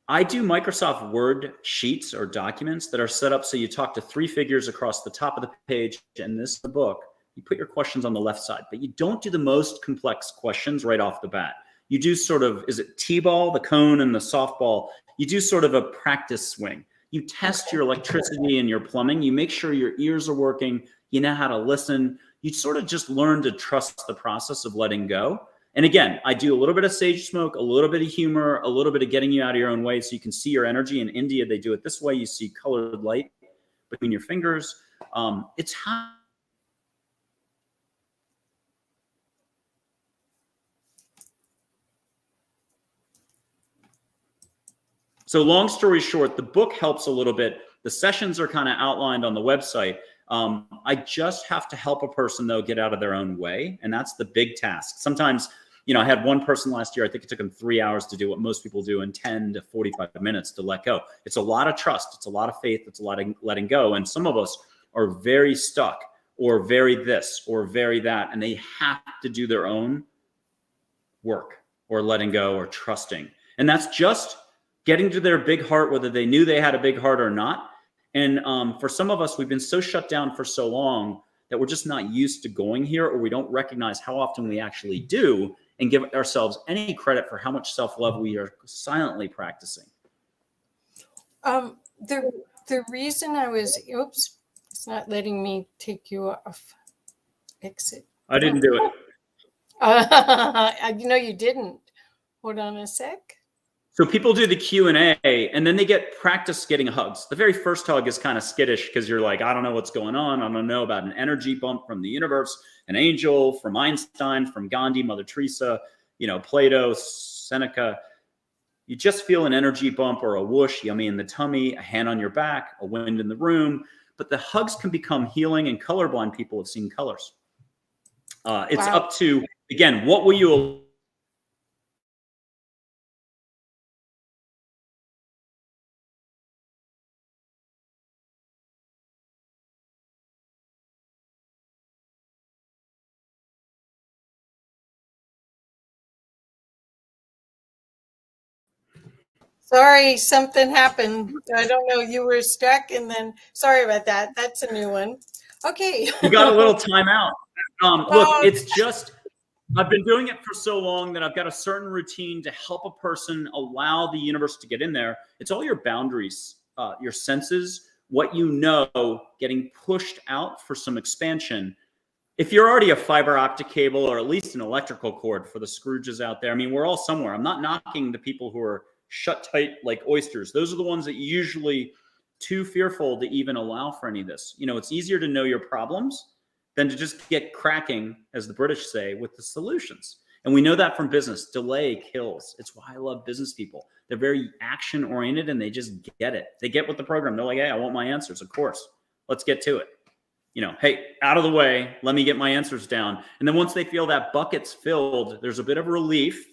I do Microsoft Word sheets or documents that are set up so you talk to 3 figures across the top of the page, and this is the book. You put your questions on the left side, but you don't do the most complex questions right off the bat. You do sort of, is it T-ball, the cone, and the softball? You do sort of a practice swing. You test your electricity and your plumbing. You make sure your ears are working. You know how to listen. You sort of just learn to trust the process of letting go. And again, I do a little bit of sage smoke, a little bit of humor, a little bit of getting you out of your own way so you can see your energy. In India, they do it this way. You see colored light between your fingers. It's how So long story short, the book helps a little bit. The sessions are kind of outlined on the website. I just have to help a person, though, get out of their own way. And that's the big task. Sometimes, I had one person last year, I think it took them 3 hours to do what most people do in 10 to 45 minutes to let go. It's a lot of trust. It's a lot of faith. It's a lot of letting go. And some of us are very stuck or very this or very that. And they have to do their own work or letting go or trusting. And that's just getting to their big heart, whether they knew they had a big heart or not. And for some of us, we've been so shut down for so long that we're just not used to going here, or we don't recognize how often we actually do and give ourselves any credit for how much self-love we are silently practicing. The reason I was, oops, it's not letting me take you off. Exit. I didn't do it. You didn't. Hold on a sec. So people do the Q&A and then they get practice getting hugs. The very first hug is kind of skittish because you're like, I don't know what's going on. I don't know about an energy bump from the universe, an angel, from Einstein, from Gandhi, Mother Teresa, Plato, Seneca. You just feel an energy bump or a whoosh, yummy in the tummy, a hand on your back, a wind in the room. But the hugs can become healing, and colorblind people have seen colors. It's up to, again, what will you... Sorry, something happened. I don't know. You were stuck, and then sorry about that. That's a new one. Okay. You got a little timeout. Look, it's just, I've been doing it for so long that I've got a certain routine to help a person allow the universe to get in there. It's all your boundaries, your senses, what you know, getting pushed out for some expansion. If you're already a fiber optic cable or at least an electrical cord for the Scrooges out there, I mean, we're all somewhere. I'm not knocking the people who are shut tight like oysters. Those are the ones that usually too fearful to even allow for any of this. It's easier to know your problems than to just get cracking, as the British say, with the solutions. And we know that from business. Delay kills. It's why I love business people. They're very action oriented and they just get it. They get with the program. They're like, hey, I want my answers. Of course. Let's get to it. Hey, out of the way. Let me get my answers down. And then once they feel that bucket's filled, there's a bit of relief.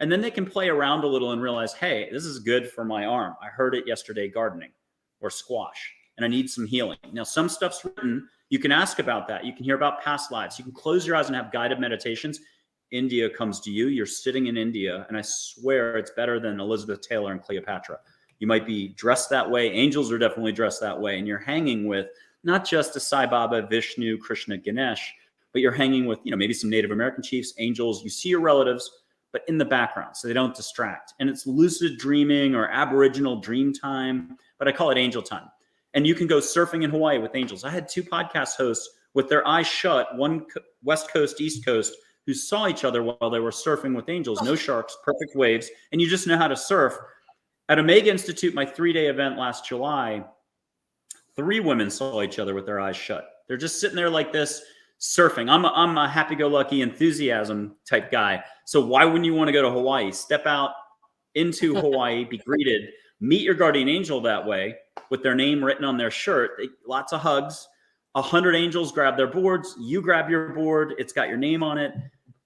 And then they can play around a little and realize, hey, this is good for my arm. I heard it yesterday gardening or squash, and I need some healing. Now, some stuff's written. You can ask about that. You can hear about past lives. You can close your eyes and have guided meditations. India comes to you. You're sitting in India, and I swear it's better than Elizabeth Taylor and Cleopatra. You might be dressed that way. Angels are definitely dressed that way. And you're hanging with not just a Sai Baba, Vishnu, Krishna, Ganesh, but you're hanging with, maybe some Native American chiefs, angels. You see your relatives, but in the background, so they don't distract. And it's lucid dreaming or aboriginal dream time, but I call it angel time. And you can go surfing in Hawaii with angels. I had 2 podcast hosts with their eyes shut, one West Coast, East Coast, who saw each other while they were surfing with angels. No sharks, perfect waves, and you just know how to surf. At Omega Institute, my 3-day event last July, 3 women saw each other with their eyes shut. They're just sitting there like this, surfing. I'm a happy-go-lucky enthusiasm type guy. So why wouldn't you want to go to Hawaii? Step out into Hawaii, be greeted, meet your guardian angel that way with their name written on their shirt. Lots of hugs. 100 angels grab their boards. You grab your board. It's got your name on it.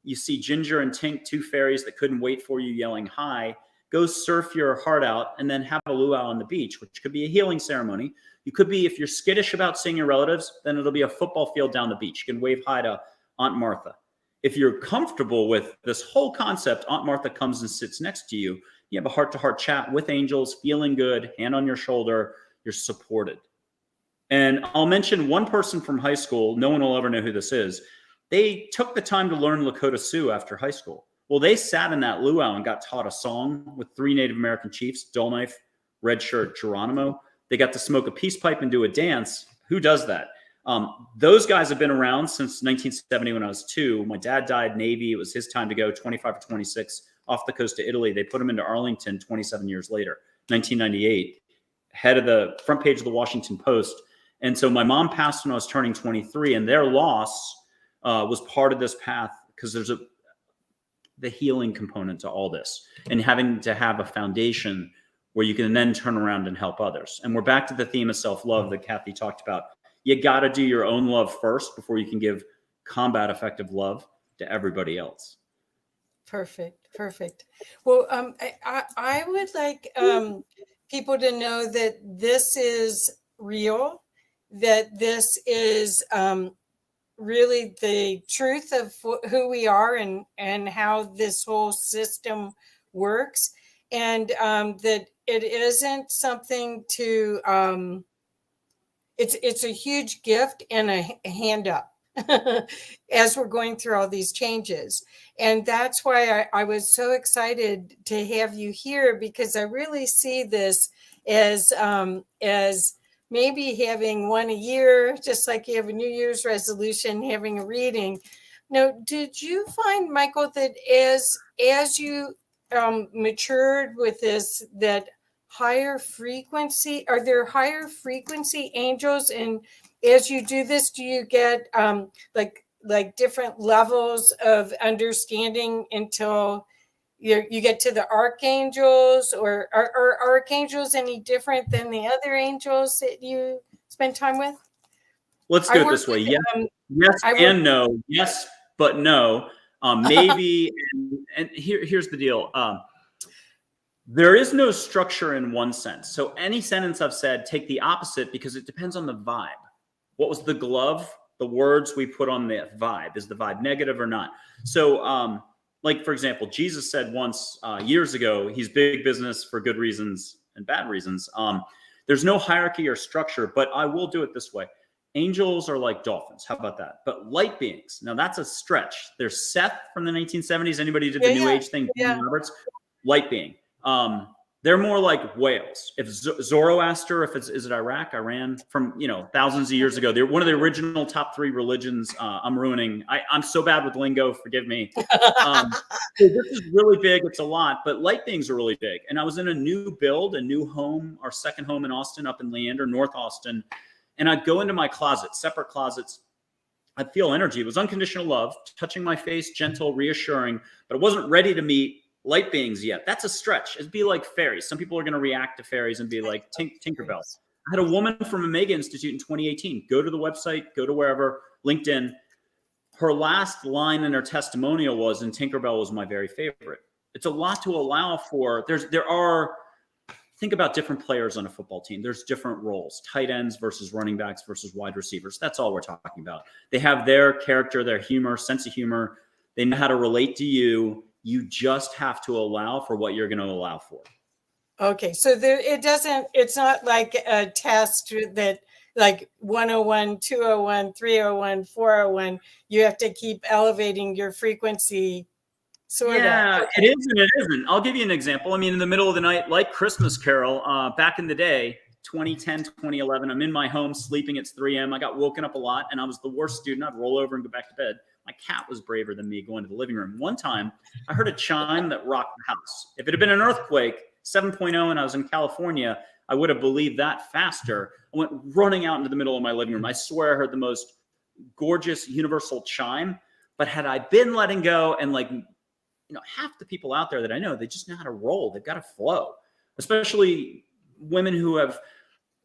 You see Ginger and Tink, 2 fairies that couldn't wait for you, yelling hi. Go surf your heart out and then have a luau on the beach, which could be a healing ceremony. You could be, if you're skittish about seeing your relatives, then it'll be a football field down the beach. You can wave hi to Aunt Martha. If you're comfortable with this whole concept, Aunt Martha comes and sits next to you. You have a heart-to-heart chat with angels, feeling good, hand on your shoulder. You're supported. And I'll mention one person from high school. No one will ever know who this is. They took the time to learn Lakota Sioux after high school. Well, they sat in that luau and got taught a song with 3 Native American chiefs, Dull Knife, Red Shirt, Geronimo. They got to smoke a peace pipe and do a dance. Who does that? Those guys have been around since 1970 when I was 2. My dad died Navy. It was his time to go, 25 or 26, off the coast of Italy. They put him into Arlington 27 years later, 1998, head of the front page of the Washington Post. And so my mom passed when I was turning 23, and their loss was part of this path because there's the healing component to all this and having to have a foundation where you can then turn around and help others. And we're back to the theme of self-love that Kathy talked about. You got to do your own love first before you can give combat effective love to everybody else. Perfect. Well, I would like people to know that this is real, that this is really the truth of who we are and how this whole system works, and that it isn't something to it's a huge gift and a hand up as we're going through all these changes. And that's why I was so excited to have you here, because I really see this as maybe having one a year, just like you have a New Year's resolution, having a reading. Now, did you find, Michael, that as you matured with this, that higher frequency, are there higher frequency angels? And as you do this, do you get like different levels of understanding until you get to the archangels? Or are archangels any different than the other angels that you spend time with? Let's do it this way. Yes, yes and no. Yes, but no. Maybe. and here's the deal. There is no structure in one sense. So any sentence I've said, take the opposite, because it depends on the vibe. What was the glove? The words we put on the vibe. Is the vibe negative or not? So, like, for example, Jesus said once years ago, he's big business for good reasons and bad reasons. There's no hierarchy or structure, but I will do it this way. Angels are like dolphins. How about that? But light beings, now that's a stretch. There's Seth from the 1970s. Anybody who did the New Age thing? Yeah. Roberts, light being. They're more like whales. If Zoroaster, is it Iraq, Iran, from thousands of years ago, they're one of the original top 3 religions. I'm ruining. I'm so bad with lingo. Forgive me. So this is really big. It's a lot, but light beings are really big. And I was in a new home, our second home in Austin, up in Leander, North Austin, and I'd go into my closet, separate closets. I'd feel energy. It was unconditional love, touching my face, gentle, reassuring, but I wasn't ready to meet light beings yet. That's a stretch. It'd be like fairies. Some people are going to react to fairies and be like Tinkerbell. I had a woman from Omega Institute in 2018. Go to the website, go to wherever, LinkedIn. Her last line in her testimonial was, and Tinkerbell was my very favorite. It's a lot to allow for. Think about different players on a football team. There's different roles, tight ends versus running backs versus wide receivers. That's all we're talking about. They have their character, their humor, sense of humor. They know how to relate to you. You just have to allow for what you're going to allow for. Okay. So it's not like a test that like 101, 201, 301, 401. You have to keep elevating your frequency. Yeah, it is and it isn't. I'll give you an example. I mean, in the middle of the night, like Christmas Carol, back in the day, 2010, 2011, I'm in my home sleeping. It's 3 a.m. I got woken up a lot and I was the worst student. I'd roll over and go back to bed. My cat was braver than me going to the living room. One time, I heard a chime that rocked the house. If it had been an earthquake, 7.0, and I was in California, I would have believed that faster. I went running out into the middle of my living room. I swear I heard the most gorgeous universal chime. But had I been letting go, and half the people out there that I know, they just know how to roll. They've got to flow, especially women who have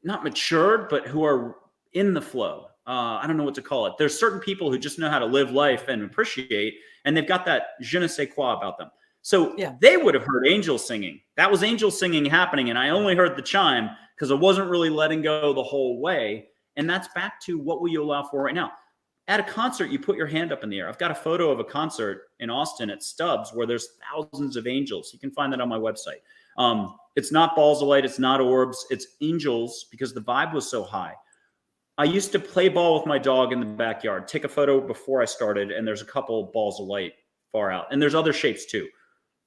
not matured, but who are in the flow. I don't know what to call it. There's certain people who just know how to live life and appreciate, and they've got that je ne sais quoi about them. So they would have heard angels singing. That was angel singing happening, and I only heard the chime because I wasn't really letting go the whole way. And that's back to what will you allow for right now. At a concert, you put your hand up in the air. I've got a photo of a concert in Austin at Stubbs where there's thousands of angels. You can find that on my website. It's not balls of light. It's not orbs. It's angels because the vibe was so high. I used to play ball with my dog in the backyard, take a photo before I started, and there's a couple of balls of light far out. And there's other shapes too.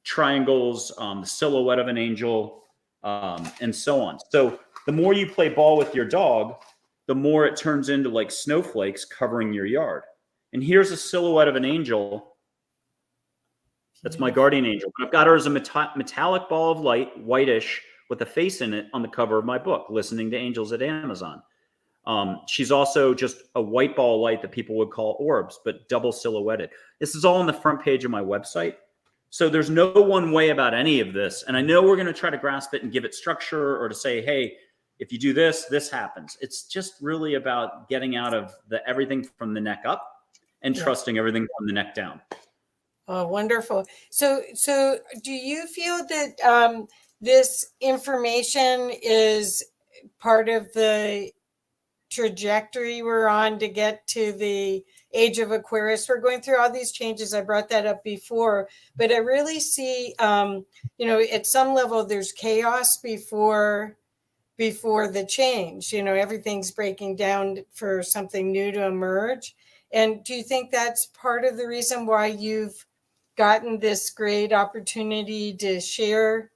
Triangles, the silhouette of an angel, and so on. So the more you play ball with your dog, the more it turns into like snowflakes covering your yard. And here's a silhouette of an angel. That's my guardian angel. I've got her as a metallic ball of light, whitish, with a face in it on the cover of my book, Listening to Angels at Amazon. She's also just a white ball of light that people would call orbs, but double silhouetted. This is all on the front page of my website. So there's no one way about any of this. And I know we're going to try to grasp it and give it structure, or to say, hey, if you do this, this happens. It's just really about getting out of the everything from the neck up and trusting everything from the neck down. Oh, wonderful. So do you feel that this information is part of the trajectory we're on to get to the age of Aquarius? We're going through all these changes. I brought that up before, but I really see, at some level, there's chaos before the change. Everything's breaking down for something new to emerge. And do you think that's part of the reason why you've gotten this great opportunity to share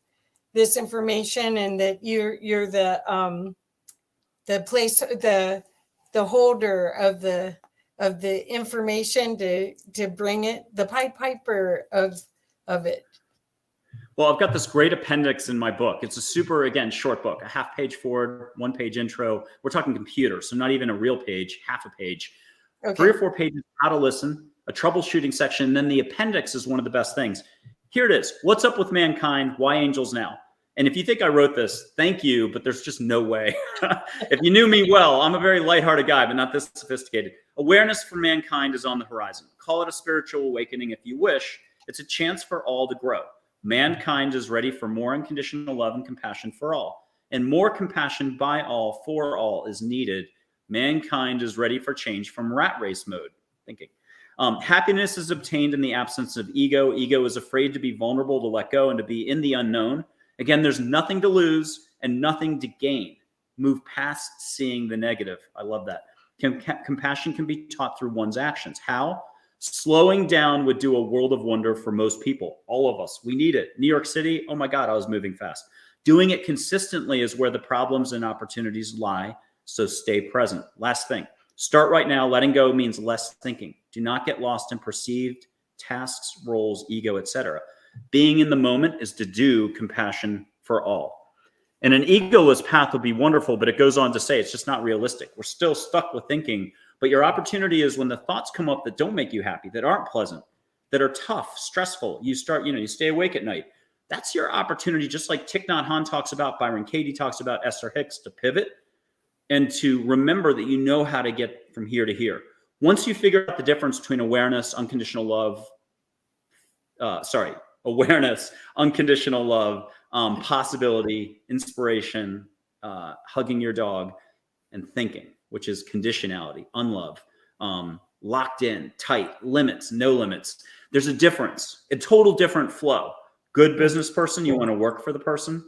this information, and that you're the holder of the information to bring it, the Pied Piper of it? Well, I've got this great appendix in my book. It's a super, again, short book, a half page forward, 1 page intro. We're talking computer, so not even a real page, half a page. Okay. 3 or 4 pages, how to listen, a troubleshooting section. And then the appendix is one of the best things. Here it is. What's up with mankind? Why angels now? And if you think I wrote this, thank you, but there's just no way. If you knew me well, I'm a very lighthearted guy, but not this sophisticated. Awareness for mankind is on the horizon. Call it a spiritual awakening if you wish. It's a chance for all to grow. Mankind is ready for more unconditional love and compassion for all. And more compassion by all, for all is needed. Mankind is ready for change from rat race mode thinking. Happiness is obtained in the absence of ego. Ego is afraid to be vulnerable, to let go, and to be in the unknown. Again, there's nothing to lose and nothing to gain. Move past seeing the negative. I love that. Compassion can be taught through one's actions. How? Slowing down would do a world of wonder for most people. All of us. We need it. New York City, oh my God, I was moving fast. Doing it consistently is where the problems and opportunities lie. So stay present. Last thing. Start right now. Letting go means less thinking. Do not get lost in perceived tasks, roles, ego, etc. Being in the moment is to do compassion for all. And an egoless path would be wonderful, but it goes on to say it's just not realistic. We're still stuck with thinking, but your opportunity is when the thoughts come up that don't make you happy, that aren't pleasant, that are tough, stressful, you stay awake at night. That's your opportunity, just like Thích Nhât Hanh talks about, Byron Katie talks about, Esther Hicks, to pivot and to remember that you know how to get from here to here. Once you figure out the difference between awareness, unconditional love, awareness, unconditional love, possibility, inspiration, hugging your dog, and thinking, which is conditionality, unlove, locked in, tight, limits, no limits. There's a difference, a total different flow. Good business person, you want to work for the person.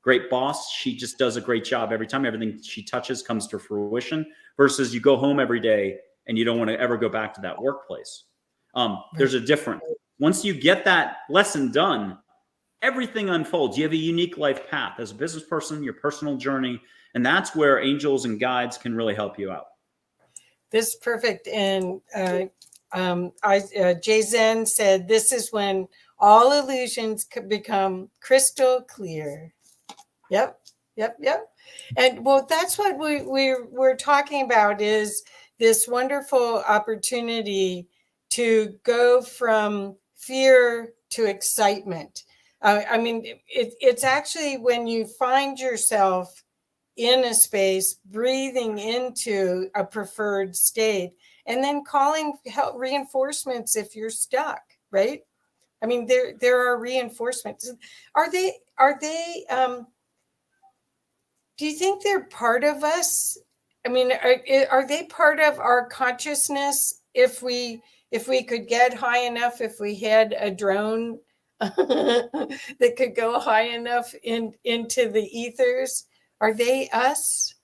Great boss, she just does a great job every time. Everything she touches comes to fruition, versus you go home every day and you don't want to ever go back to that workplace. There's a difference. Once you get that lesson done, everything unfolds. You have a unique life path as a business person, your personal journey, and that's where angels and guides can really help you out. This is perfect. And Jay Zen said, this is when all illusions could become crystal clear. Yep. And well, that's what we're talking about, is this wonderful opportunity to go from fear to excitement. It's actually when you find yourself in a space, breathing into a preferred state, and then calling help reinforcements if you're stuck, right? I mean, there are reinforcements. Are they do you think they're part of us? I mean, are they part of our consciousness? If we could get high enough, if we had a drone that could go high enough into the ethers, are they us?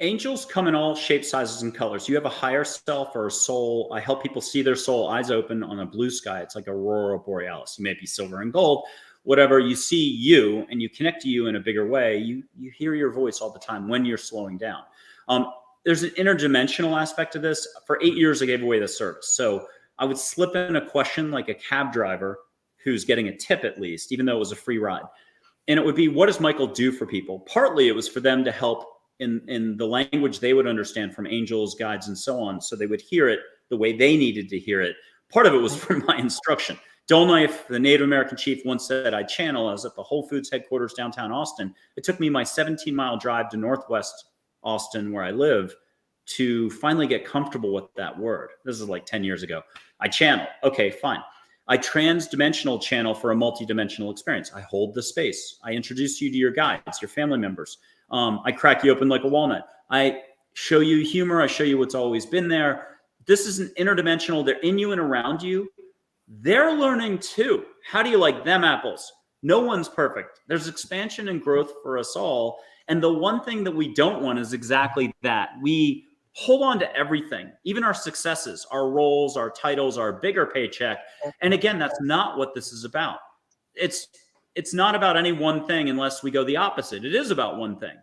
Angels come in all shapes, sizes, and colors. You have a higher self or a soul. I help people see their soul eyes open on a blue sky. It's like aurora borealis. You may be silver and gold, whatever. You see you and you connect to you in a bigger way. You hear your voice all the time when you're slowing down. There's an interdimensional aspect to this. For 8 years, I gave away this service. So I would slip in a question like a cab driver who's getting a tip at least, even though it was a free ride. And it would be, what does Michael do for people? Partly it was for them to help in the language they would understand from angels, guides, and so on. So they would hear it the way they needed to hear it. Part of it was for my instruction. Dull Knife, the Native American chief, once said, I channel. I was at the Whole Foods headquarters downtown Austin. It took me my 17-mile drive to Northwest Austin, where I live, to finally get comfortable with that word. This is like 10 years ago. I channel. Okay, fine. I trans-dimensional channel for a multi-dimensional experience. I hold the space. I introduce you to your guides, your family members. I crack you open like a walnut. I show you humor. I show you what's always been there. This is an interdimensional. They're in you and around you. They're learning too. How do you like them apples? No one's perfect. There's expansion and growth for us all. And the one thing that we don't want is exactly that. We hold on to everything, even our successes, our roles, our titles, our bigger paycheck. And again, that's not what this is about. It's not about any one thing unless we go the opposite. It is about one thing.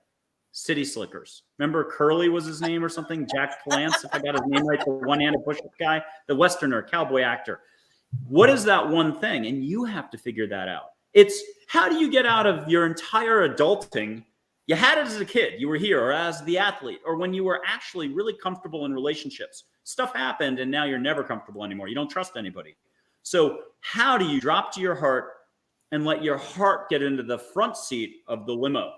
City Slickers. Remember Curly was his name or something? Jack Palance, if I got his name right, the one-handed push-up guy, the Westerner, cowboy actor. What is that one thing? And you have to figure that out. It's how do you get out of your entire adulting? You had it as a kid, you were here, or as the athlete, or when you were actually really comfortable in relationships. Stuff happened and now you're never comfortable anymore. You don't trust anybody. So how do you drop to your heart and let your heart get into the front seat of the limo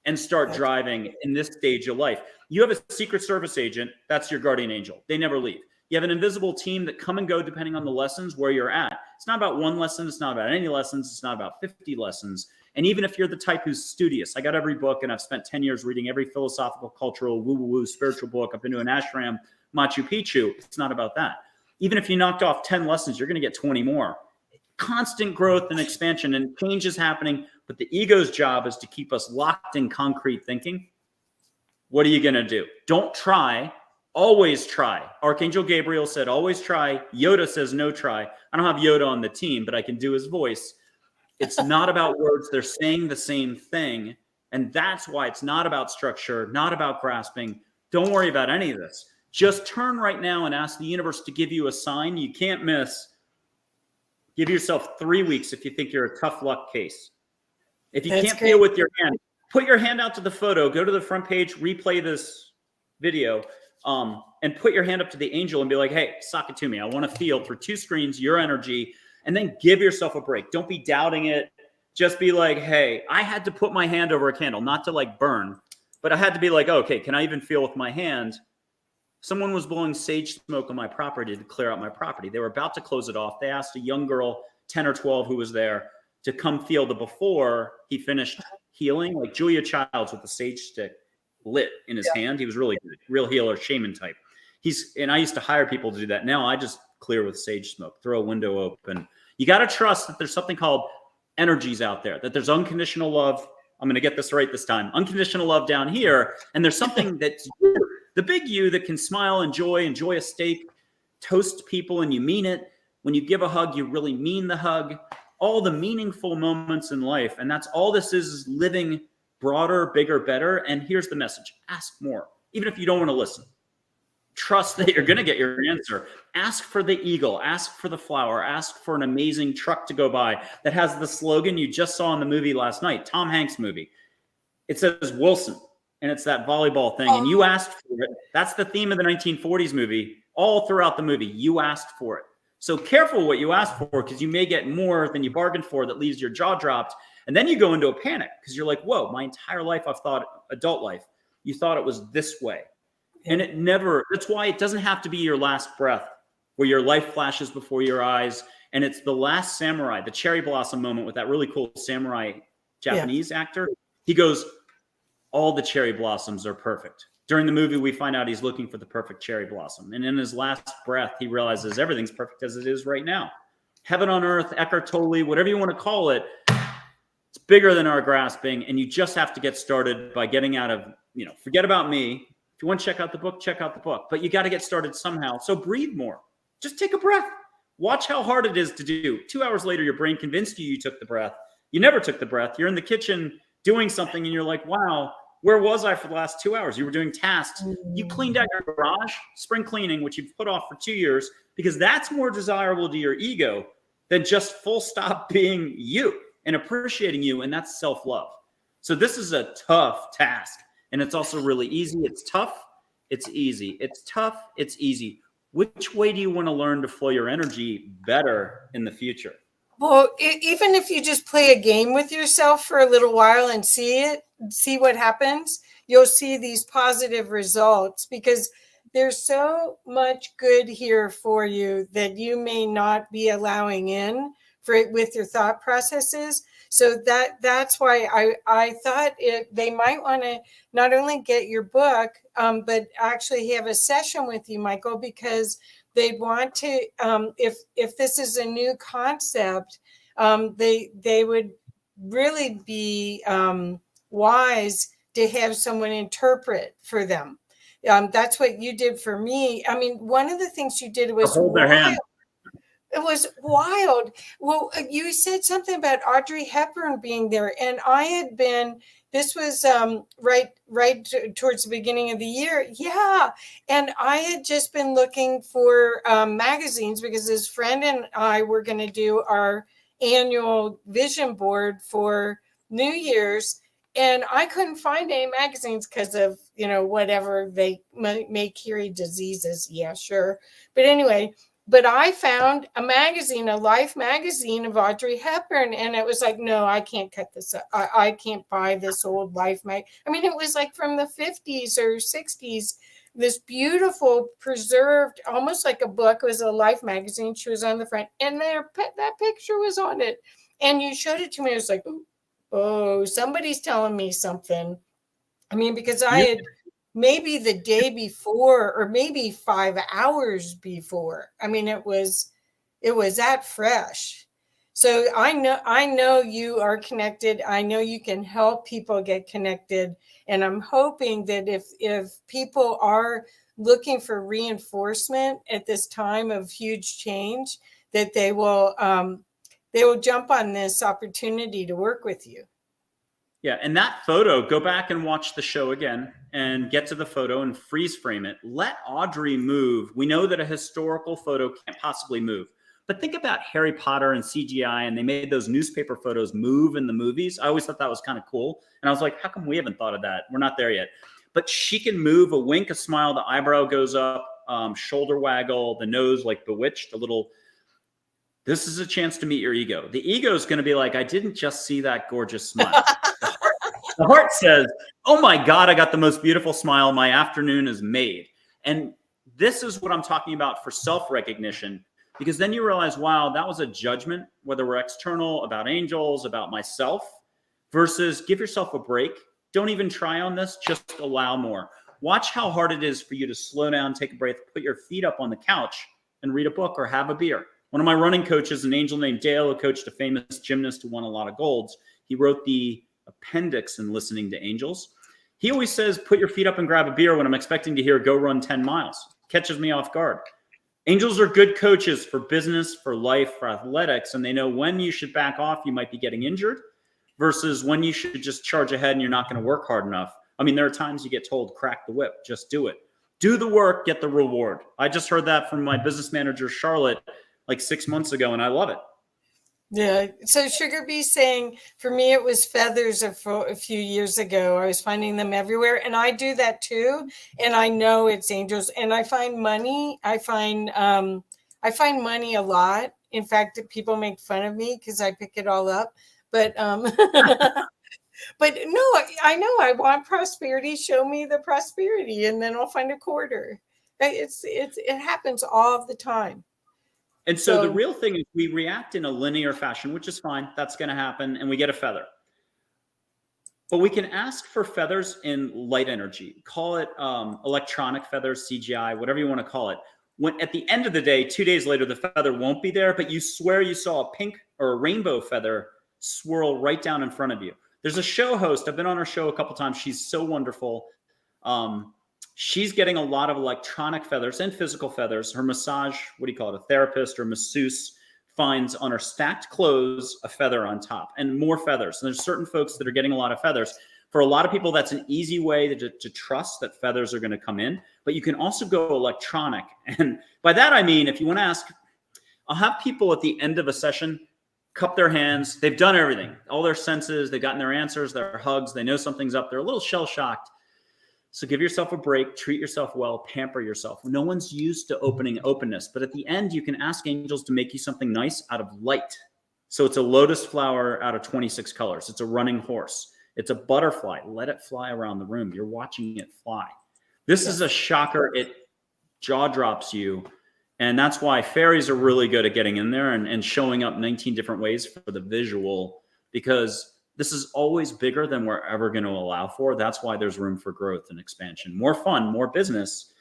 and start driving in this stage of life? You have a Secret Service agent, that's your guardian angel. They never leave. You have an invisible team that come and go depending on the lessons where you're at. It's not about one lesson. It's not about any lessons. It's not about 50 lessons. And even if you're the type who's studious, I got every book and I've spent 10 years reading every philosophical, cultural, woo-woo-woo, spiritual book. I've been to an ashram, Machu Picchu. It's not about that. Even if you knocked off 10 lessons, you're going to get 20 more. Constant growth and expansion and change is happening. But the ego's job is to keep us locked in concrete thinking. What are you going to do? Don't try. Always try. Archangel Gabriel said, always try. Yoda says, no try. I don't have Yoda on the team, but I can do his voice. It's not about words. They're saying the same thing. And that's why it's not about structure, not about grasping. Don't worry about any of this. Just turn right now and ask the universe to give you a sign you can't miss. Give yourself 3 weeks if you think you're a tough luck case. If you can't feel with your hand, put your hand out to the photo, go to the front page, replay this video, and put your hand up to the angel and be like, hey, sock it to me. I want to feel through 2 screens your energy, and then give yourself a break. Don't be doubting it. Just be like, hey, I had to put my hand over a candle, not to like burn, but I had to be like, okay, can I even feel with my hand? Someone was blowing sage smoke on my property to clear out my property. They were about to close it off. They asked a young girl, 10 or 12, who was there to come feel the before he finished healing, like Julia Childs with the sage stick lit in his hand. He was really good, real healer, shaman type. And I used to hire people to do that. Now I just clear with sage smoke, throw a window open. You got to trust that there's something called energies out there, that there's unconditional love. I'm going to get this right this time. Unconditional love down here. And there's something that's you, the big you, that can smile, enjoy a steak, toast people, and you mean it. When you give a hug, you really mean the hug. All the meaningful moments in life. And that's all this is living broader, bigger, better. And here's the message. Ask more, even if you don't want to listen. Trust that you're going to get your answer. Ask for the eagle. Ask for the flower. Ask for an amazing truck to go by that has the slogan you just saw in the movie last night, Tom Hanks movie. It says Wilson, and it's that volleyball thing. And you asked for it. That's the theme of the 1940s movie. All throughout the movie, you asked for it. So careful what you ask for, because you may get more than you bargained for that leaves your jaw dropped. And then you go into a panic because you're like, whoa, my entire life I've thought, adult life, you thought it was this way. And it never, that's why it doesn't have to be your last breath where your life flashes before your eyes. And it's the last samurai, the cherry blossom moment with that really cool samurai Japanese actor. He goes, all the cherry blossoms are perfect. During the movie, we find out he's looking for the perfect cherry blossom. And in his last breath, he realizes everything's perfect as it is right now. Heaven on earth, Eckhart Tolle, whatever you want to call it, it's bigger than our grasping. And you just have to get started by getting out of, forget about me. If you want to check out the book, check out the book. But you got to get started somehow. So breathe more. Just take a breath. Watch how hard it is to do. 2 hours later, your brain convinced you took the breath. You never took the breath. You're in the kitchen doing something, and you're like, wow, where was I for the last 2 hours? You were doing tasks. You cleaned out your garage, spring cleaning, which you've put off for 2 years, because that's more desirable to your ego than just full stop being you and appreciating you, and that's self-love. So this is a tough task, and it's also really easy. It's tough. It's easy. It's tough. It's easy. Which way do you want to learn to flow your energy better in the future? Well, even if you just play a game with yourself for a little while and see what happens, you'll see these positive results, because there's so much good here for you that you may not be allowing in for it with your thought processes. So that's why I thought they might want to not only get your book, but actually have a session with you, Michael, because they'd want to, if this is a new concept, they would really be wise to have someone interpret for them. That's what you did for me. I mean, one of the things you did Or was hold their hand. it was wild. Well, you said something about Audrey Hepburn being there, and I had been. This was right towards the beginning of the year, yeah. And I had just been looking for magazines, because his friend and I were going to do our annual vision board for New Year's, and I couldn't find any magazines because of whatever they may carry diseases. Yeah, sure, but anyway. But I found a magazine, a Life magazine of Audrey Hepburn, and it was like, no, I can't cut this up. I can't buy this old Life mag. I mean, it was like from the 50s or 60s. This beautiful, preserved, almost like a book. It was a Life magazine. She was on the front, and that picture was on it. And you showed it to me. I was like, oh, somebody's telling me something. I mean, because I had maybe the day before, or maybe 5 hours before. I mean, it was that fresh. So I know you are connected. I know you can help people get connected. And I'm hoping that if people are looking for reinforcement at this time of huge change, that they will jump on this opportunity to work with you. Yeah, and that photo, go back and watch the show again and get to the photo and freeze frame it. Let Audrey move. We know that a historical photo can't possibly move. But think about Harry Potter and CGI, and they made those newspaper photos move in the movies. I always thought that was kind of cool. And I was like, how come we haven't thought of that? We're not there yet. But she can move a wink, a smile, the eyebrow goes up, shoulder waggle, the nose like bewitched, a little. This is a chance to meet your ego. The ego is going to be like, I didn't just see that gorgeous smile. The heart says, oh my God, I got the most beautiful smile. My afternoon is made. And this is what I'm talking about for self-recognition, because then you realize, wow, that was a judgment, whether we're external, about angels, about myself, versus give yourself a break. Don't even try on this. Just allow more. Watch how hard it is for you to slow down, take a breath, put your feet up on the couch and read a book or have a beer. One of my running coaches, an angel named Dale, who coached a famous gymnast who won a lot of golds, he wrote the appendix in Listening to Angels. He always says, put your feet up and grab a beer when I'm expecting to hear go run 10 miles. Catches me off guard. Angels are good coaches for business, for life, for athletics, and they know when you should back off, you might be getting injured, versus when you should just charge ahead and you're not going to work hard enough. I mean, there are times you get told, crack the whip, just do it. Do the work, get the reward. I just heard that from my business manager, Charlotte, like 6 months ago, and I love it. Yeah. So Sugar Bee's saying, for me, it was feathers a few years ago. I was finding them everywhere. And I do that too. And I know it's angels. And I find money. I find money a lot. In fact, people make fun of me because I pick it all up. But but no, I know I want prosperity. Show me the prosperity, and then I'll find a quarter. It happens all the time. And so the real thing is we react in a linear fashion, which is fine. That's going to happen. And we get a feather. But we can ask for feathers in light energy. Call it electronic feathers, CGI, whatever you want to call it. When at the end of the day, 2 days later, the feather won't be there, but you swear you saw a pink or a rainbow feather swirl right down in front of you. There's a show host. I've been on her show a couple times. She's so wonderful. She's getting a lot of electronic feathers and physical feathers. Her massage, what do you call it, a therapist or masseuse, finds on her stacked clothes a feather on top and more feathers. And there's certain folks that are getting a lot of feathers. For a lot of people, that's an easy way to trust that feathers are going to come in. But you can also go electronic. And by that, I mean, if you want to ask, I'll have people at the end of a session cup their hands. They've done everything, all their senses. They've gotten their answers, their hugs. They know something's up. They're a little shell-shocked. So give yourself a break, treat yourself well, pamper yourself. No one's used to openness, but at the end, you can ask angels to make you something nice out of light. So it's a lotus flower out of 26 colors. It's a running horse. It's a butterfly. Let it fly around the room. You're watching it fly. This is a shocker. It jaw drops you. And that's why fairies are really good at getting in there and showing up 19 different ways for the visual, because this is always bigger than we're ever going to allow for. That's why there's room for growth and expansion. More fun, more business.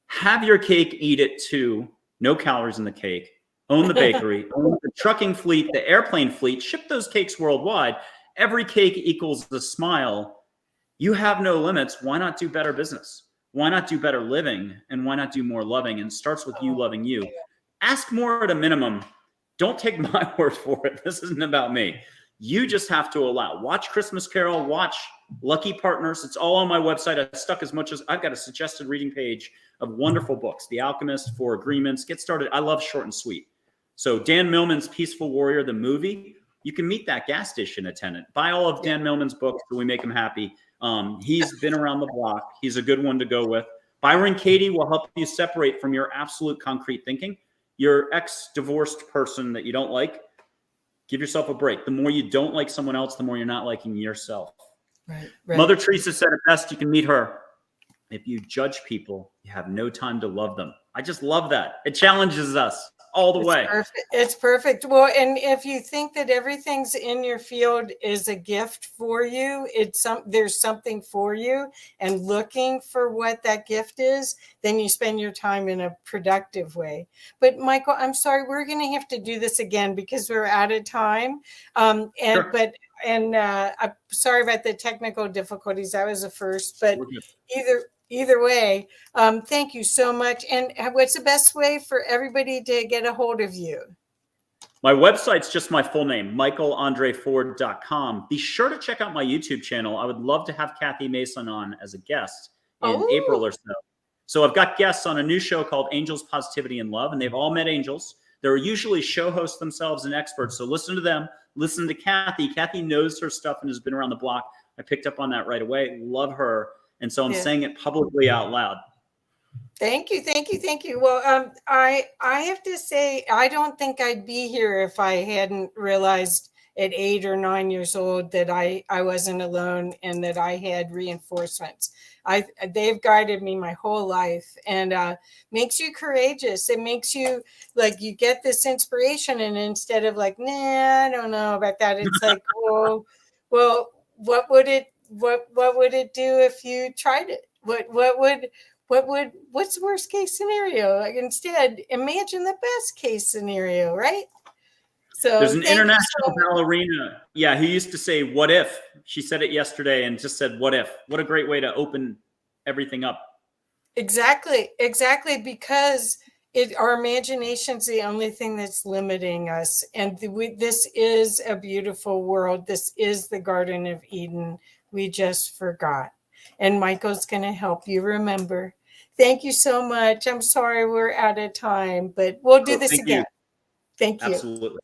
Have your cake, eat it too. No calories in the cake. Own the bakery, own the trucking fleet, the airplane fleet, ship those cakes worldwide. Every cake equals a smile. You have no limits. Why not do better business? Why not do better living? And why not do more loving? And it starts with you loving you. Ask more at a minimum. Don't take my word for it. This isn't about me. You just have to allow. Watch Christmas Carol. Watch Lucky Partners. It's all on my website. I stuck as much as I've got a suggested reading page of wonderful books. The Alchemist, Four Agreements. Get started. I love short and sweet. So Dan Millman's Peaceful Warrior, the movie, you can meet that gas station attendant. Buy all of Dan Millman's books so we make him happy. He's been around the block. He's a good one to go with. Byron Katie will help you separate from your absolute concrete thinking. Your ex-divorced person that you don't like, give yourself a break. The more you don't like someone else, the more you're not liking yourself. Right. Mother Teresa said it best. You can meet her. If you judge people, you have no time to love them. I just love that. It challenges us all the way. Perfect. It's perfect. Well, and if you think that everything's in your field is a gift for you, there's something for you, and looking for what that gift is, then you spend your time in a productive way. But Michael, I'm sorry, we're going to have to do this again because we're out of time. I'm sorry about the technical difficulties. That was the first, but either way, thank you so much. And what's the best way for everybody to get a hold of you? My website's just my full name, michaelandreford.com. Be sure to check out my YouTube channel. I would love to have Kathy Mason on as a guest in April or so. So I've got guests on a new show called Angels, Positivity, and Love, and they've all met angels. They're usually show hosts themselves and experts. So listen to them. Listen to Kathy. Kathy knows her stuff and has been around the block. I picked up on that right away. Love her. And so I'm saying it publicly out loud. Thank you. Thank you. Thank you. Well, I have to say, I don't think I'd be here if I hadn't realized at 8 or 9 years old that I wasn't alone and that I had reinforcements. They've guided me my whole life, and makes you courageous. It makes you like, you get this inspiration, and instead of like, nah, I don't know about that, it's like, well, what would it do if you tried it? What's the worst case scenario? Like, instead, imagine the best case scenario, right? So there's an international ballerina. Yeah, who used to say, what if? She said it yesterday and just said, what if? What a great way to open everything up. Exactly, because our imagination's the only thing that's limiting us. And this is a beautiful world. This is the Garden of Eden. We just forgot. And Michael's going to help you remember. Thank you so much. I'm sorry we're out of time, but we'll do this again. Thank you. Absolutely.